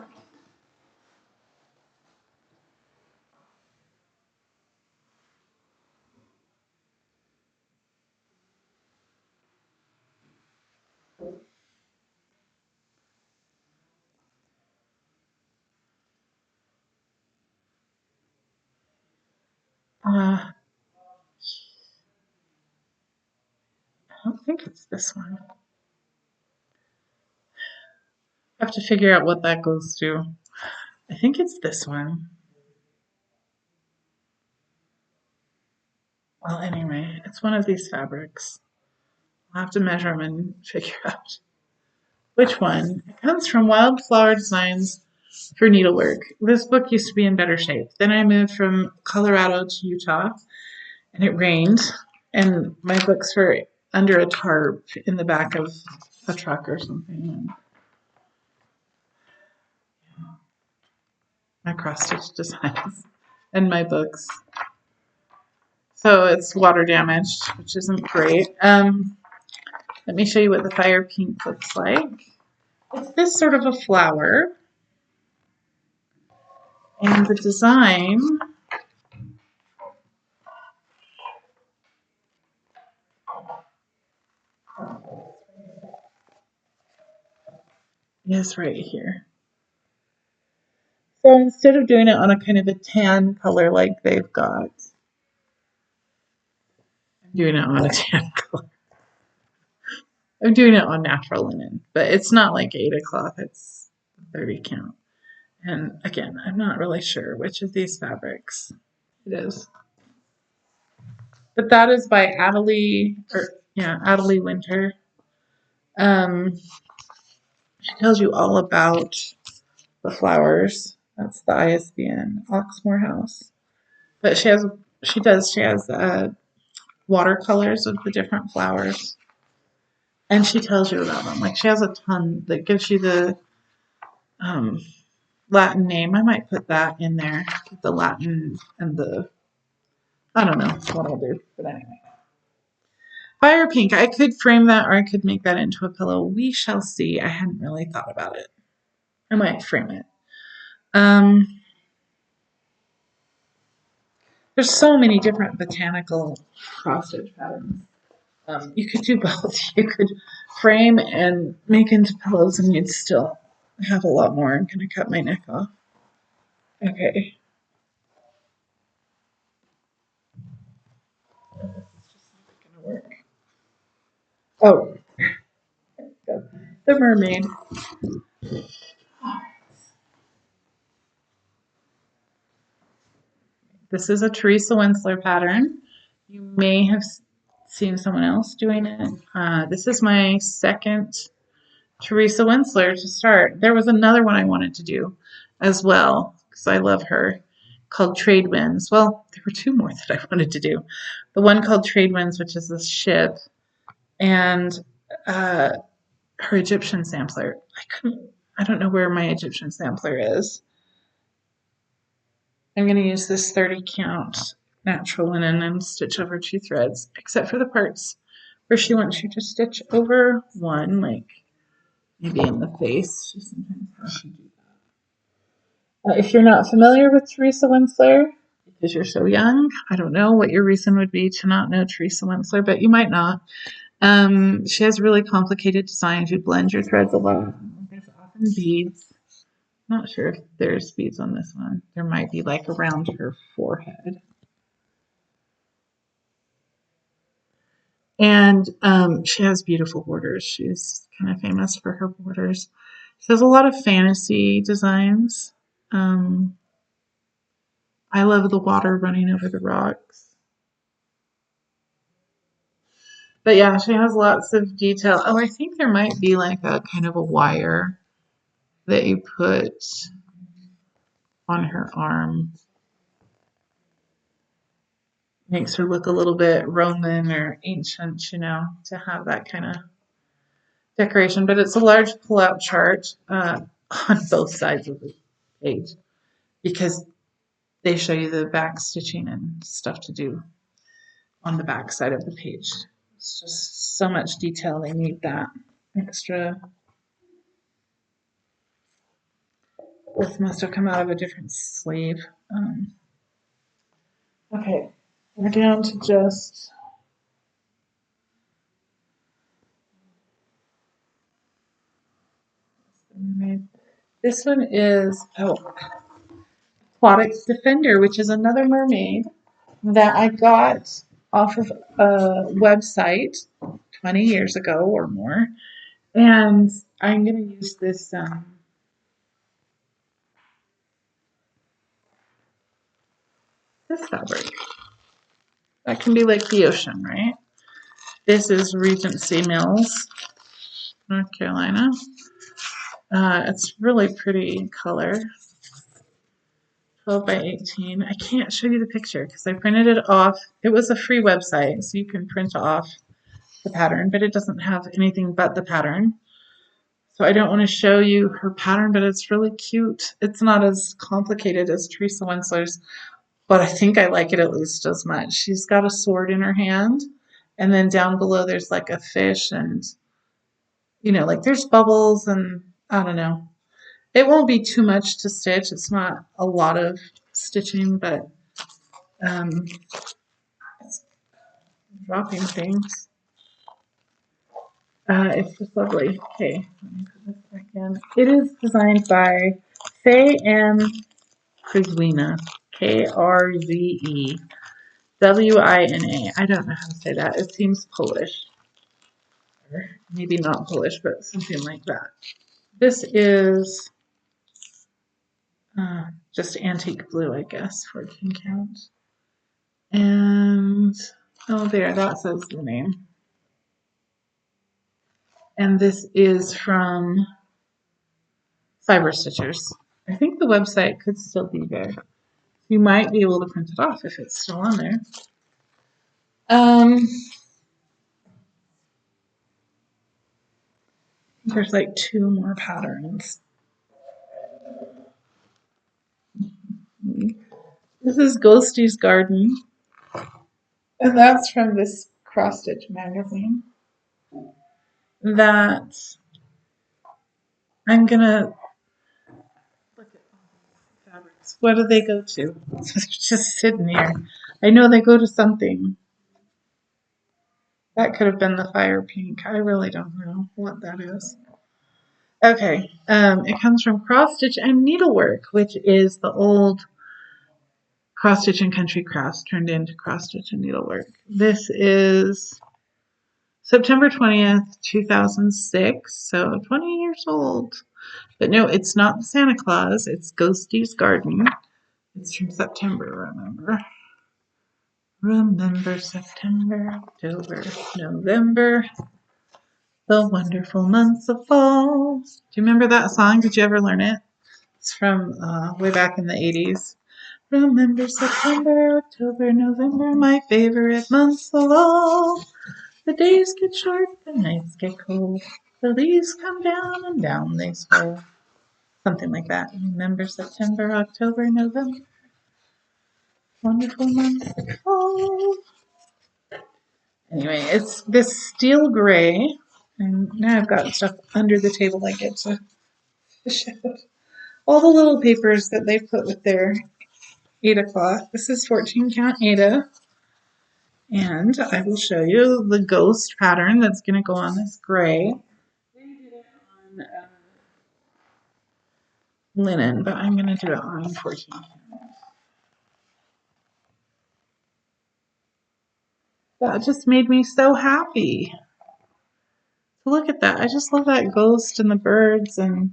I don't think it's this one. I have to figure out what that goes to. I think it's this one. Well, anyway, it's one of these fabrics. I'll have to measure them and figure out which one. It comes from Wildflower Designs for Needlework. This book used to be in better shape. Then I moved from Colorado to Utah, and it rained, and my books were under a tarp in the back of a truck or something. My cross-stitch designs and my books. So it's water damaged, which isn't great. Let me show you what the Fire Pink looks like. It's this sort of a flower. And the design is right here. So instead of doing it on a kind of a tan color like they've got, I'm doing it on a tan color. I'm doing it on natural linen, but it's not like Aida cloth, it's 30 count. And again, I'm not really sure which of these fabrics it is. But that is by Adelie Winter. She tells you all about the flowers. That's the ISBN, Oxmoor House. But she has watercolors of the different flowers, and she tells you about them. Like she has a ton that gives you the Latin name. I might put that in there, the Latin and the I don't know what I'll do, but anyway. Fire Pink. I could frame that, or I could make that into a pillow. We shall see. I hadn't really thought about it. I might frame it. There's so many different botanical cross-stitch patterns. You could do both. You could frame and make into pillows, and you'd still have a lot more. I'm going to cut my neck off. Okay. It's just not going to work. Oh, the mermaid. This is a Teresa Winsler pattern. You may have seen someone else doing it. This is my second Teresa Winsler to start. There was another one I wanted to do as well because I love her, called Trade Winds. Well, there were two more that I wanted to do. The one called Trade Winds, which is this ship, and her Egyptian sampler. I don't know where my Egyptian sampler is. I'm going to use this 30 count natural linen and stitch over 2 threads, except for the parts where she wants you to stitch over one, like maybe in the face. She sometimes has you do that. If you're not familiar with Teresa Winsler, because you're so young, I don't know what your reason would be to not know Teresa Winsler, but you might not. She has really complicated designs. You blend your threads a lot. There's often beads. Not sure if there's beads on this one. There might be like around her forehead. And she has beautiful borders. She's kind of famous for her borders. She has a lot of fantasy designs. I love the water running over the rocks. But yeah, she has lots of detail. Oh, I think there might be like a kind of a wire that you put on her arm. Makes her look a little bit Roman or ancient, you know, to have that kind of decoration. But it's a large pull-out chart on both sides of the page because they show you the back stitching and stuff to do on the back side of the page. It's just so much detail. They need that extra. This must have come out of a different sleeve. Okay, we're down to just this one is Aquatic Defender, which is another mermaid that I got off of a website 20 years ago or more. And I'm going to use this this fabric. That can be like the ocean, right? This is Regency Mills, North Carolina. It's really pretty color. 12 by 18. I can't show you the picture because I printed it off. It was a free website, so you can print off the pattern, but it doesn't have anything but the pattern. So I don't want to show you her pattern, but it's really cute. It's not as complicated as Teresa Winsler's, but I think I like it at least as much. She's got a sword in her hand, and then down below there's like a fish, and you know, like there's bubbles, and I don't know. It won't be too much to stitch. It's not a lot of stitching, but it's dropping things. It's just lovely. Okay, let me put this back in. It is designed by Faye and Krzwina, KrzeWina. I don't know how to say that. It seems Polish. Or maybe not Polish, but something like that. This is just antique blue, I guess, 14 count. And, oh, there, that says the name. And this is from Fiber Stitchers. I think the website could still be there. You might be able to print it off if it's still on there. There's like 2 more patterns. This is Ghosty's Garden, and that's from this cross stitch magazine that I'm gonna look at fabrics. What do they go to? They're just sitting here. I know they go to something. That could have been the fire pink. I really don't know what that is. Okay, it comes from Cross Stitch and Needlework, which is the old Cross Stitch and Country Crafts turned into Cross Stitch and Needlework. This is September 20th, 2006, so 20 years old. But no, it's not Santa Claus, it's Ghosty's Garden. It's from September, remember. Remember September, October, November, the wonderful months of fall. Do you remember that song? Did you ever learn it? It's from way back in the 80s. Remember September, October, November, my favorite months of all. The days get short, the nights get cold. The leaves come down and down they swell. Something like that. Remember September, October, November. Wonderful months of fall. Anyway, it's this steel gray. And now I've got stuff under the table I get to show. All the little papers that they put with their Aida cloth. This is 14 count Aida. And I will show you the ghost pattern that's going to go on this gray. They did it on linen, but I'm going to do it on 14 count. That just made me so happy. So look at that. I just love that ghost and the birds and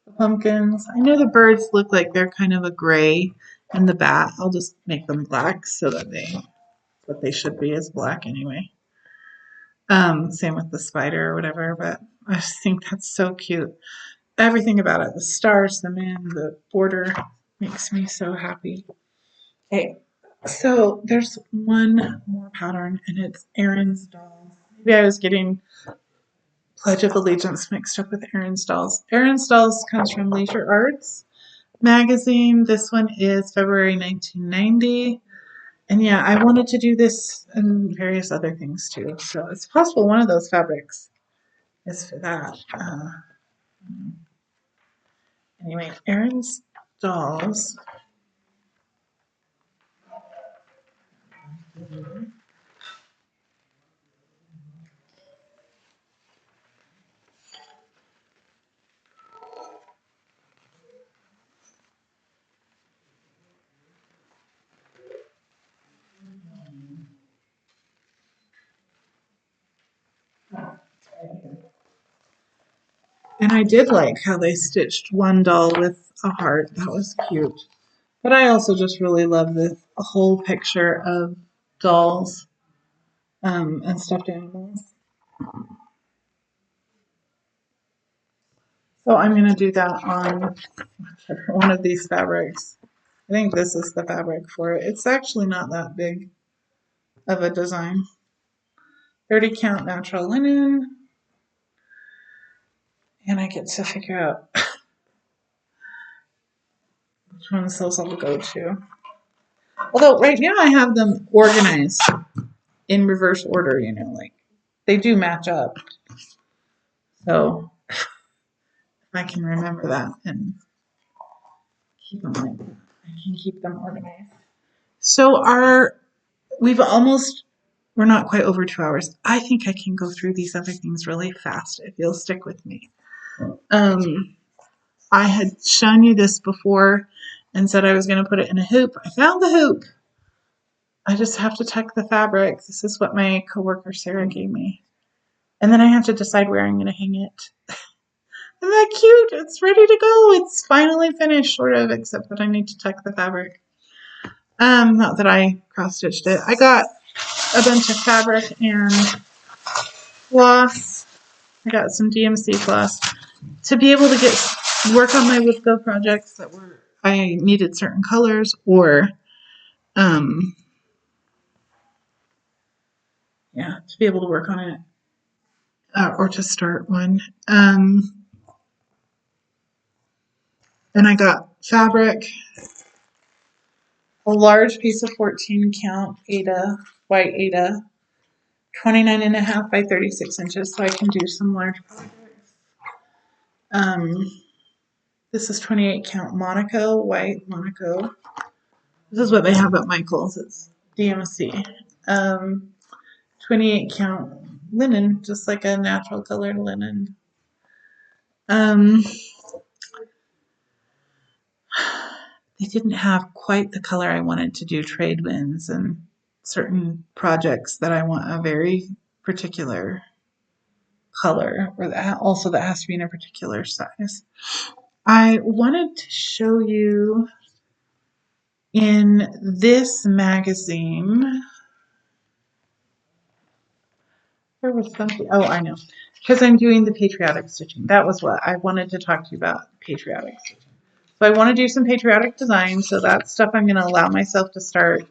the pumpkins. I know the birds look like they're kind of a gray, and the bat, I'll just make them black so that what they should be is black anyway. Same with the spider or whatever, but I just think that's so cute. Everything about it, the stars, the moon, the border makes me so happy. Okay, so there's one more pattern, and it's Erin's dolls. Maybe I was getting Pledge of Allegiance mixed up with Erin's dolls. Erin's dolls comes from Leisure Arts magazine. This one is February 1990. And yeah, I wanted to do this and various other things too. So it's possible one of those fabrics is for that. Anyway, Erin's dolls. And I did like how they stitched one doll with a heart. That was cute. But I also just really love the whole picture of dolls and stuffed animals. So I'm going to do that on one of these fabrics. I think this is the fabric for it. It's actually not that big of a design. 30 count natural linen. And I get to figure out which ones those will go to. Although right now I have them organized in reverse order, you know, like they do match up. So if I can remember that and keep them like that, I can keep them organized. So we're not quite over 2 hours. I think I can go through these other things really fast if you'll stick with me. I had shown you this before and said I was going to put it in a hoop. I found the hoop. I just have to tuck the fabric. This is what my coworker Sarah gave me. And then I have to decide where I'm going to hang it. Isn't that cute? It's ready to go. It's finally finished, sort of, except that I need to tuck the fabric. Not that I cross-stitched it. I got a bunch of fabric and floss. I got some DMC floss to be able to work on my WIPGO projects that I needed certain colors or to be able to work on it or to start one. And I got fabric, a large piece of 14 count Aida, white Aida, 29.5 by 36 inches, so I can do some large projects. This is 28 count Monaco, white Monaco. This is what they have at Michael's. It's DMC. 28 count linen, just like a natural colored linen. They didn't have quite the color I wanted to do trade winds and certain projects that I want a very particular color, or that has to be in a particular size. I wanted to show you in this magazine. There was something. Oh, I know. Because I'm doing the patriotic stitching. That was what I wanted to talk to you about, patriotic stitching. So I want to do some patriotic design. So that's stuff I'm going to allow myself to start.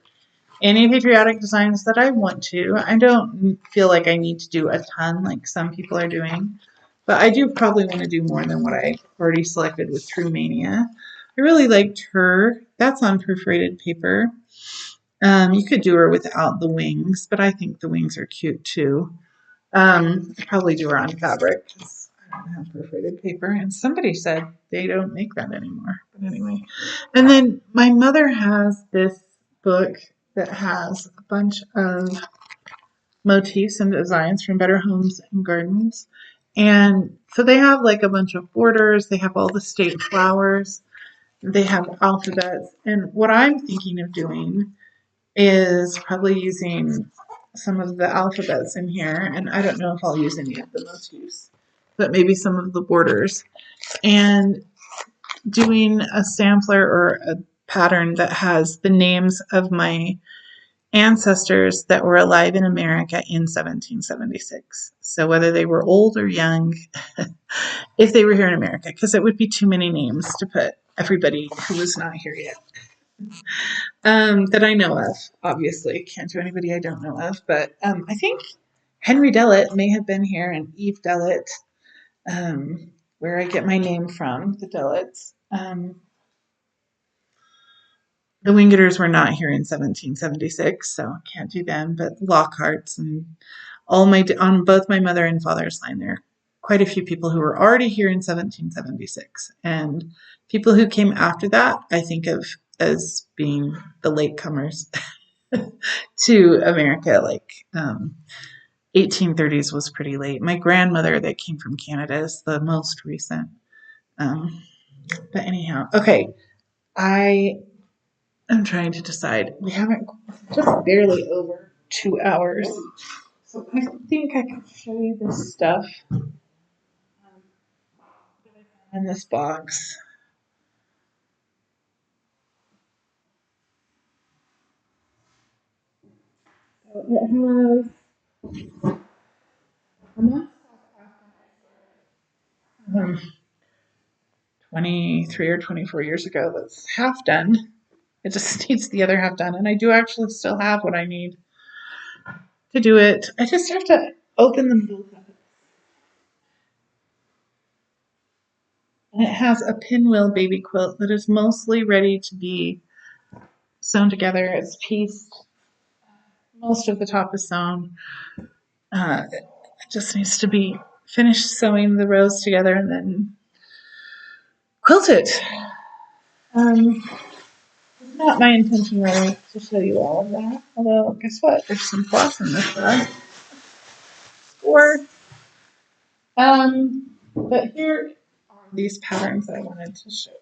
Any patriotic designs that I want to. I don't feel like I need to do a ton like some people are doing. But I do probably want to do more than what I already selected with True Mania. I really liked her. That's on perforated paper. You could do her without the wings, but I think the wings are cute too. I'd probably do her on fabric because I don't have perforated paper. And somebody said they don't make that anymore. But anyway. And then my mother has this book that has a bunch of motifs and designs from Better Homes and Gardens. And so they have like a bunch of borders, they have all the state flowers, they have alphabets. And what I'm thinking of doing is probably using some of the alphabets in here. And I don't know if I'll use any of the motifs, but maybe some of the borders. And doing a sampler or a pattern that has the names of my ancestors that were alive in America in 1776. So whether they were old or young, if they were here in America, because it would be too many names to put everybody who was not here yet. That I know of, obviously. Can't do anybody I don't know of, but I think Henry Dellett may have been here and Eve Dellett, where I get my name from, the Dellets. The Wingeters were not here in 1776, so can't do them. But Lockhart's and on both my mother and father's line, there are quite a few people who were already here in 1776, and people who came after that, I think of as being the latecomers to America. Like 1830s was pretty late. My grandmother that came from Canada is the most recent. But anyhow, okay, I'm trying to decide. We haven't just barely over 2 hours. So I think I can show you this stuff in this box. So it has um, 23 or 24 years ago that's half done. It just needs the other half done. And I do actually still have what I need to do it. I just have to open them both up. And it has a pinwheel baby quilt that is mostly ready to be sewn together. It's pieced. Most of the top is sewn. It just needs to be finished sewing the rows together and then quilted. It's not my intention really to show you all of that. Although, guess what? There's some floss in this bag. Or, but here are these patterns I wanted to show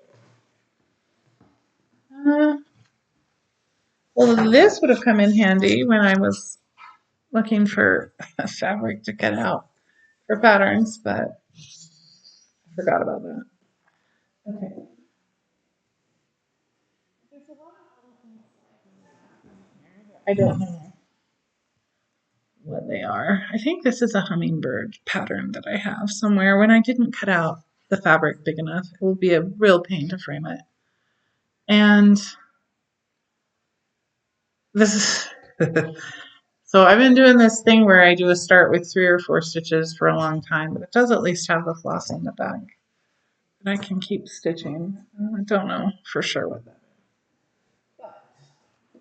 you. Well, this would have come in handy when I was looking for a fabric to cut out for patterns, but I forgot about that. Okay. There's a lot of things I don't know what they are. I think this is a hummingbird pattern that I have somewhere. When I didn't cut out the fabric big enough, it will be a real pain to frame it. And this is so I've been doing this thing where I do a start with 3 or 4 stitches for a long time, but it does at least have the floss in the back. But I can keep stitching. I don't know for sure what that is.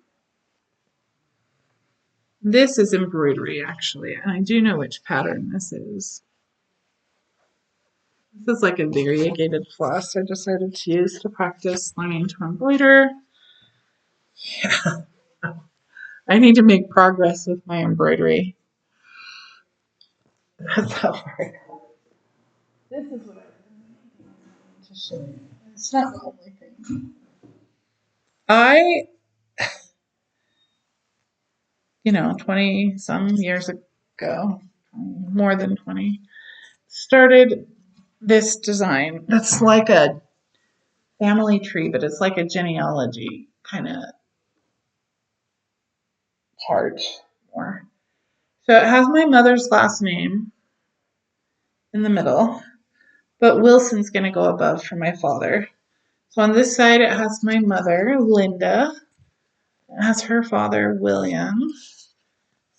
This is embroidery, actually, and I do know which pattern this is. This is like a variegated floss I decided to use to practice learning to embroider. Yeah. I need to make progress with my embroidery. That's how far I go. This is what I need to show you. It's not the only thing. I 20 some years ago, more than 20, started this design. That's like a family tree, but it's like a genealogy kind of part more. So it has my mother's last name in the middle, but Wilson's going to go above for my father. So on this side, it has my mother, Linda. It has her father, William.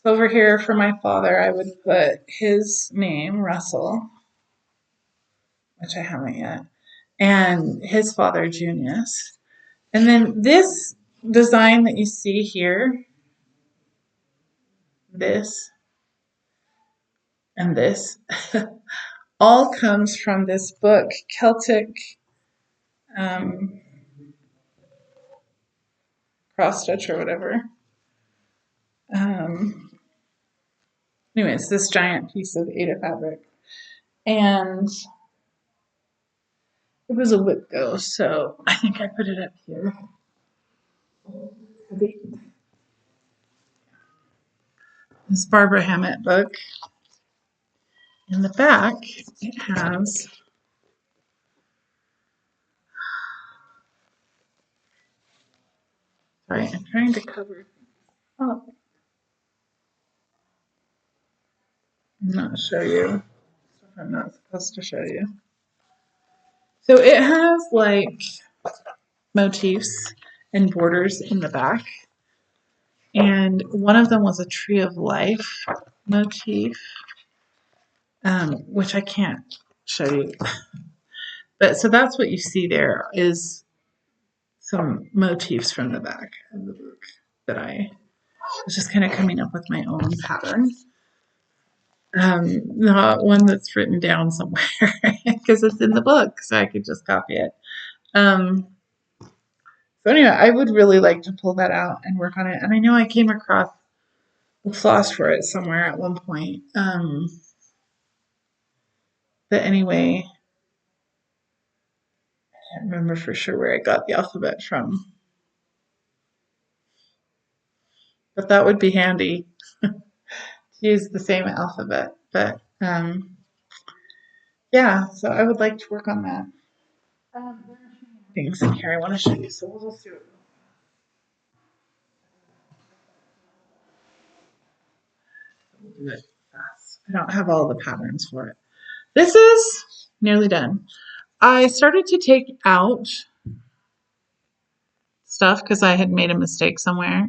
So over here for my father, I would put his name, Russell, which I haven't yet, and his father, Junius. And then this design that you see here, this and this, all comes from this book, Celtic um, Cross Stitch or whatever. Anyways, this giant piece of Ada fabric. And it was a WIPGO, so I think I put it up here. This Barbara Hammett book. In the back, it has sorry, I'm trying to cover up. Not show you stuff I'm not supposed to show you. So it has like motifs and borders in the back. And one of them was a tree of life motif, which I can't show you. But so that's what you see there is some motifs from the back of the book that I was just kind of coming up with my own pattern. Not one that's written down somewhere because it's in the book, so I could just copy it. So anyway, I would really like to pull that out and work on it. And I know I came across a floss for it somewhere at one point. But anyway, I can't remember for sure where I got the alphabet from. But that would be handy to use the same alphabet. But yeah, so I would like to work on that. There are things in here I want to show you, so we'll just do it. We'll do it fast. I don't have all the patterns for it. This is nearly done. I started to take out stuff because I had made a mistake somewhere,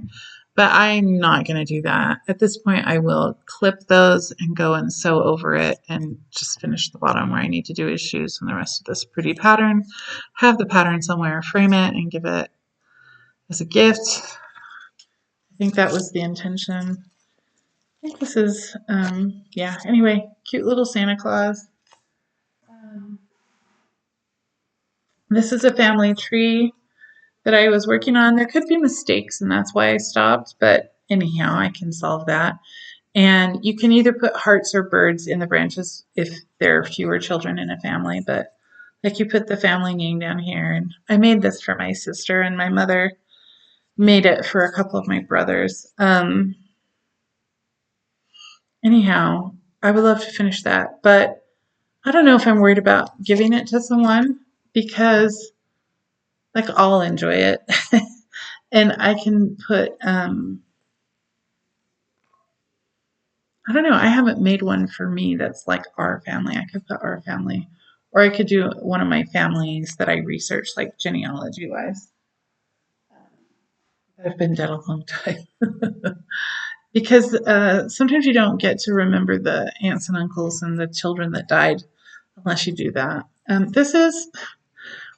but I'm not going to do that. At this point, I will clip those and go and sew over it and just finish the bottom where I need to do is shoes and the rest of this pretty pattern. Have the pattern somewhere, frame it, and give it as a gift. I think that was the intention. I think this is, yeah, anyway, cute little Santa Claus. This is a family tree that I was working on. There could be mistakes, and that's why I stopped, but anyhow, I can solve that. And you can either put hearts or birds in the branches if there are fewer children in a family, but like you put the family name down here. And I made this for my sister, and my mother made it for a couple of my brothers. Anyhow, I would love to finish that, but I don't know if I'm worried about giving it to someone because like I'll enjoy it. And I can put, I don't know, I haven't made one for me that's like our family. I could put our family, or I could do one of my families that I researched, like genealogy wise. I've been dead a long time. Because sometimes you don't get to remember the aunts and uncles and the children that died unless you do that. This is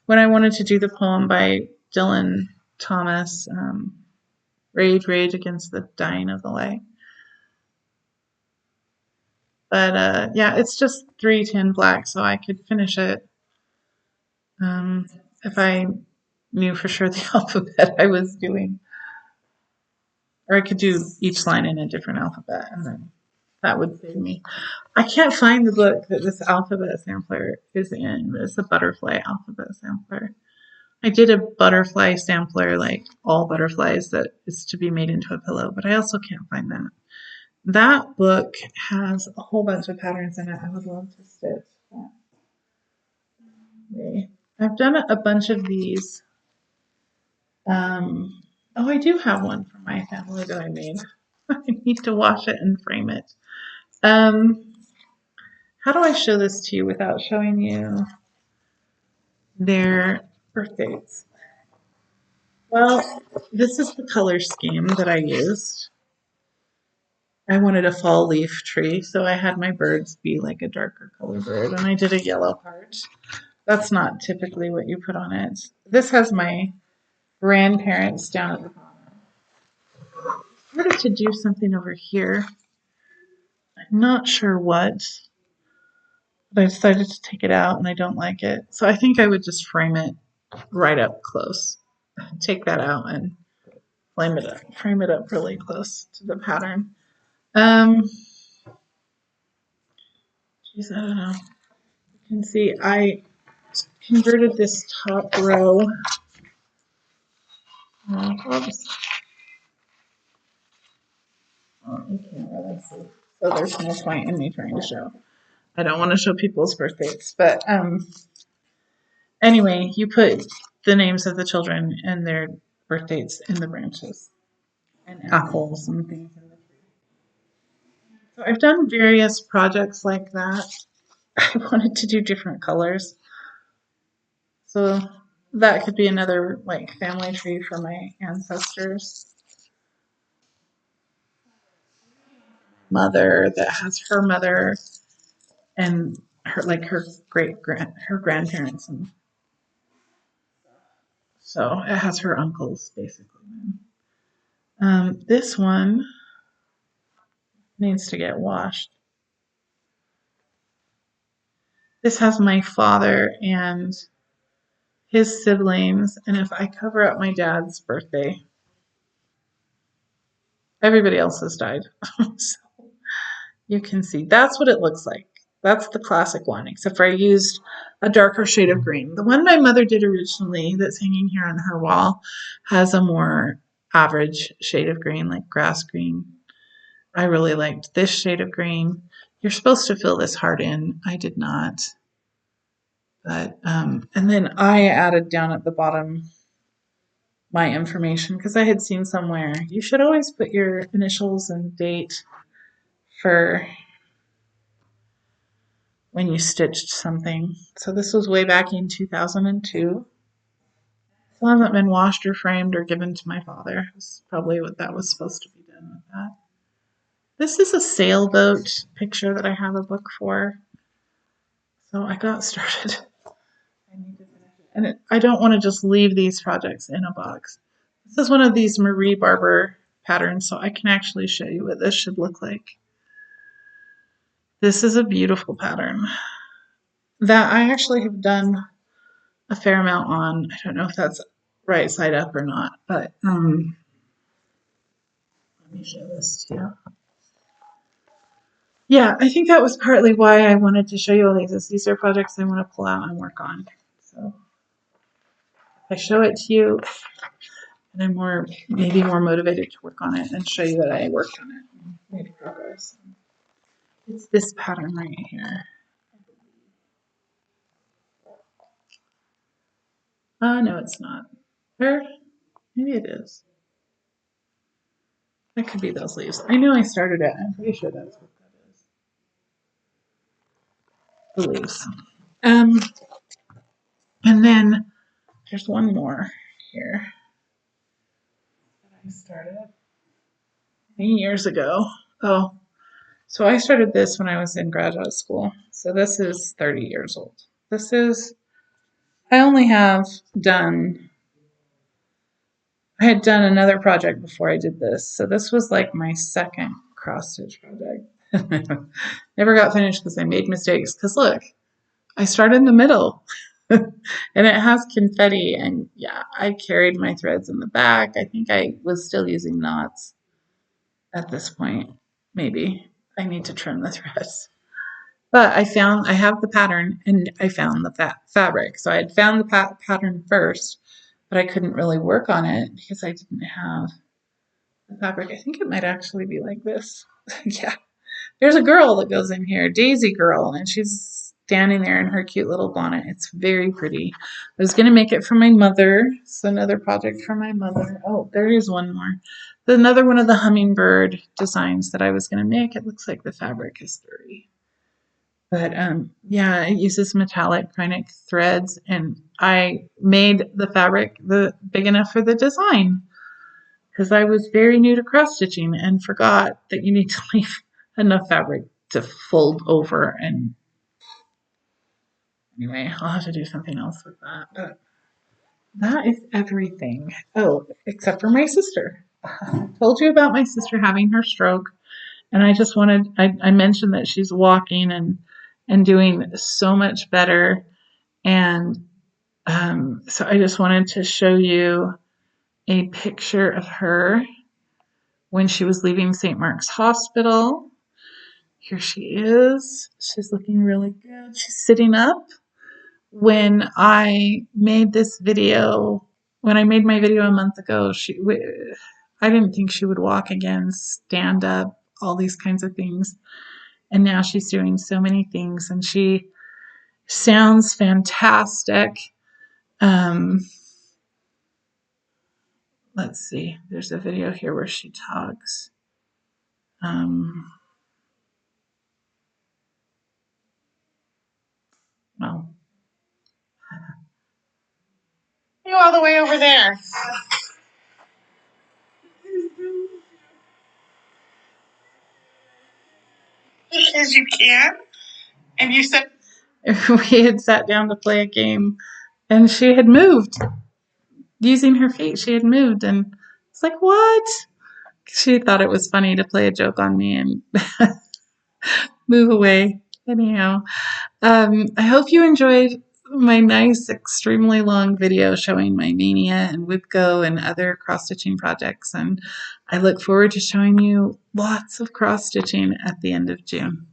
when I wanted to do the poem by Dylan Thomas, Rage, Rage Against the Dying of the Light. But yeah, it's just 310 black, so I could finish it if I knew for sure the alphabet I was doing. Or I could do each line in a different alphabet, and then that would save me. I can't find the book that this alphabet sampler is in, but it's a butterfly alphabet sampler. I did a butterfly sampler, like all butterflies, that is to be made into a pillow, but I also can't find that. That book has a whole bunch of patterns in it. I would love to stitch that. I've done a bunch of these. Oh, I do have one from my family that I made. I need to wash it and frame it. How do I show this to you without showing you their birthdays. Well, this is the color scheme that I used. I wanted a fall leaf tree, so I had my birds be like a darker color bird, and I did a yellow heart. That's not typically what you put on it. This has my grandparents down at the bottom. I started to do something over here. I'm not sure what, but I decided to take it out and I don't like it. So I think I would just frame it right up close. Take that out and frame it up really close to the pattern. Geez, I don't know. You can see I converted this top row. Oops. Oh, you can't really see. So there's no point in me trying to show. I don't want to show people's birthdays, but anyway, you put the names of the children and their birthdates in the branches and apples and things in the tree. So I've done various projects like that. I wanted to do different colors. So that could be another like family tree for my ancestors. Mother that has her mother and her like her her grandparents, and so it has her uncles basically. This one needs to get washed. This has my father and his siblings, and if I cover up my dad's birthday, everybody else has died. So you can see that's what it looks like. That's the classic one, except for I used a darker shade of green. The one my mother did originally that's hanging here on her wall has a more average shade of green, like grass green. I really liked this shade of green. You're supposed to fill this heart in. I did not. But and then I added down at the bottom my information because I had seen somewhere you should always put your initials and date for when you stitched something. So this was way back in 2002. Still hasn't been washed or framed or given to my father. That's probably what that was supposed to be done with that. This is a sailboat picture that I have a book for. So I got started. I need to finish it. And I don't want to just leave these projects in a box. This is one of these Marie Barber patterns, so I can actually show you what this should look like. This is a beautiful pattern that I actually have done a fair amount on. I don't know if that's right side up or not, but let me show this to you. Yeah, I think that was partly why I wanted to show you all these. These are projects I want to pull out and work on. So if I show it to you, and I'm maybe more motivated to work on it and show you that I worked on it and made progress. It's this pattern right here. No, it's not. Or maybe it is. That could be those leaves. I know I started it. I'm pretty sure that's what that is. The leaves. And then there's one more here that I started many years ago. Oh, so I started this when I was in graduate school. So this is 30 years old. I only have done, I had done another project before I did this. So this was like my second cross stitch project. Never got finished because I made mistakes. Because look, I started in the middle and it has confetti, and yeah, I carried my threads in the back. I think I was still using knots at this point. Maybe I need to trim the threads. But I have the pattern and I found the fabric. So I had found the pattern first, but I couldn't really work on it because I didn't have the fabric. I think it might actually be like this. Yeah. There's a girl that goes in here, Daisy Girl, and she's standing there in her cute little bonnet. It's very pretty. I was going to make it for my mother. It's another project for my mother. Oh, there is one more. Another one of the hummingbird designs that I was going to make. It looks like the fabric is dirty. But yeah, it uses metallic Krynic threads, and I made the fabric big enough for the design because I was very new to cross stitching and forgot that you need to leave enough fabric to fold over. And anyway, I'll have to do something else with that. But that is everything. Oh, except for my sister. I told you about my sister having her stroke, and I just wanted, I mentioned that she's walking and doing so much better. And so I just wanted to show you a picture of her when she was leaving St. Mark's Hospital. Here she is. She's looking really good. She's sitting up. When I made this video, when I made my video a month ago, I didn't think she would walk again, stand up, all these kinds of things. And now she's doing so many things, and she sounds fantastic. Um, let's see, there's a video here where she talks. Um, well, you all the way over there. Because you can. And you said we had sat down to play a game, and she had moved using her feet. She had moved, and it's like, what? She thought it was funny to play a joke on me and move away. Anyhow, I hope you enjoyed my nice, extremely long video showing my Maynia and WIPGO and other cross-stitching projects. And I look forward to showing you lots of cross-stitching at the end of June.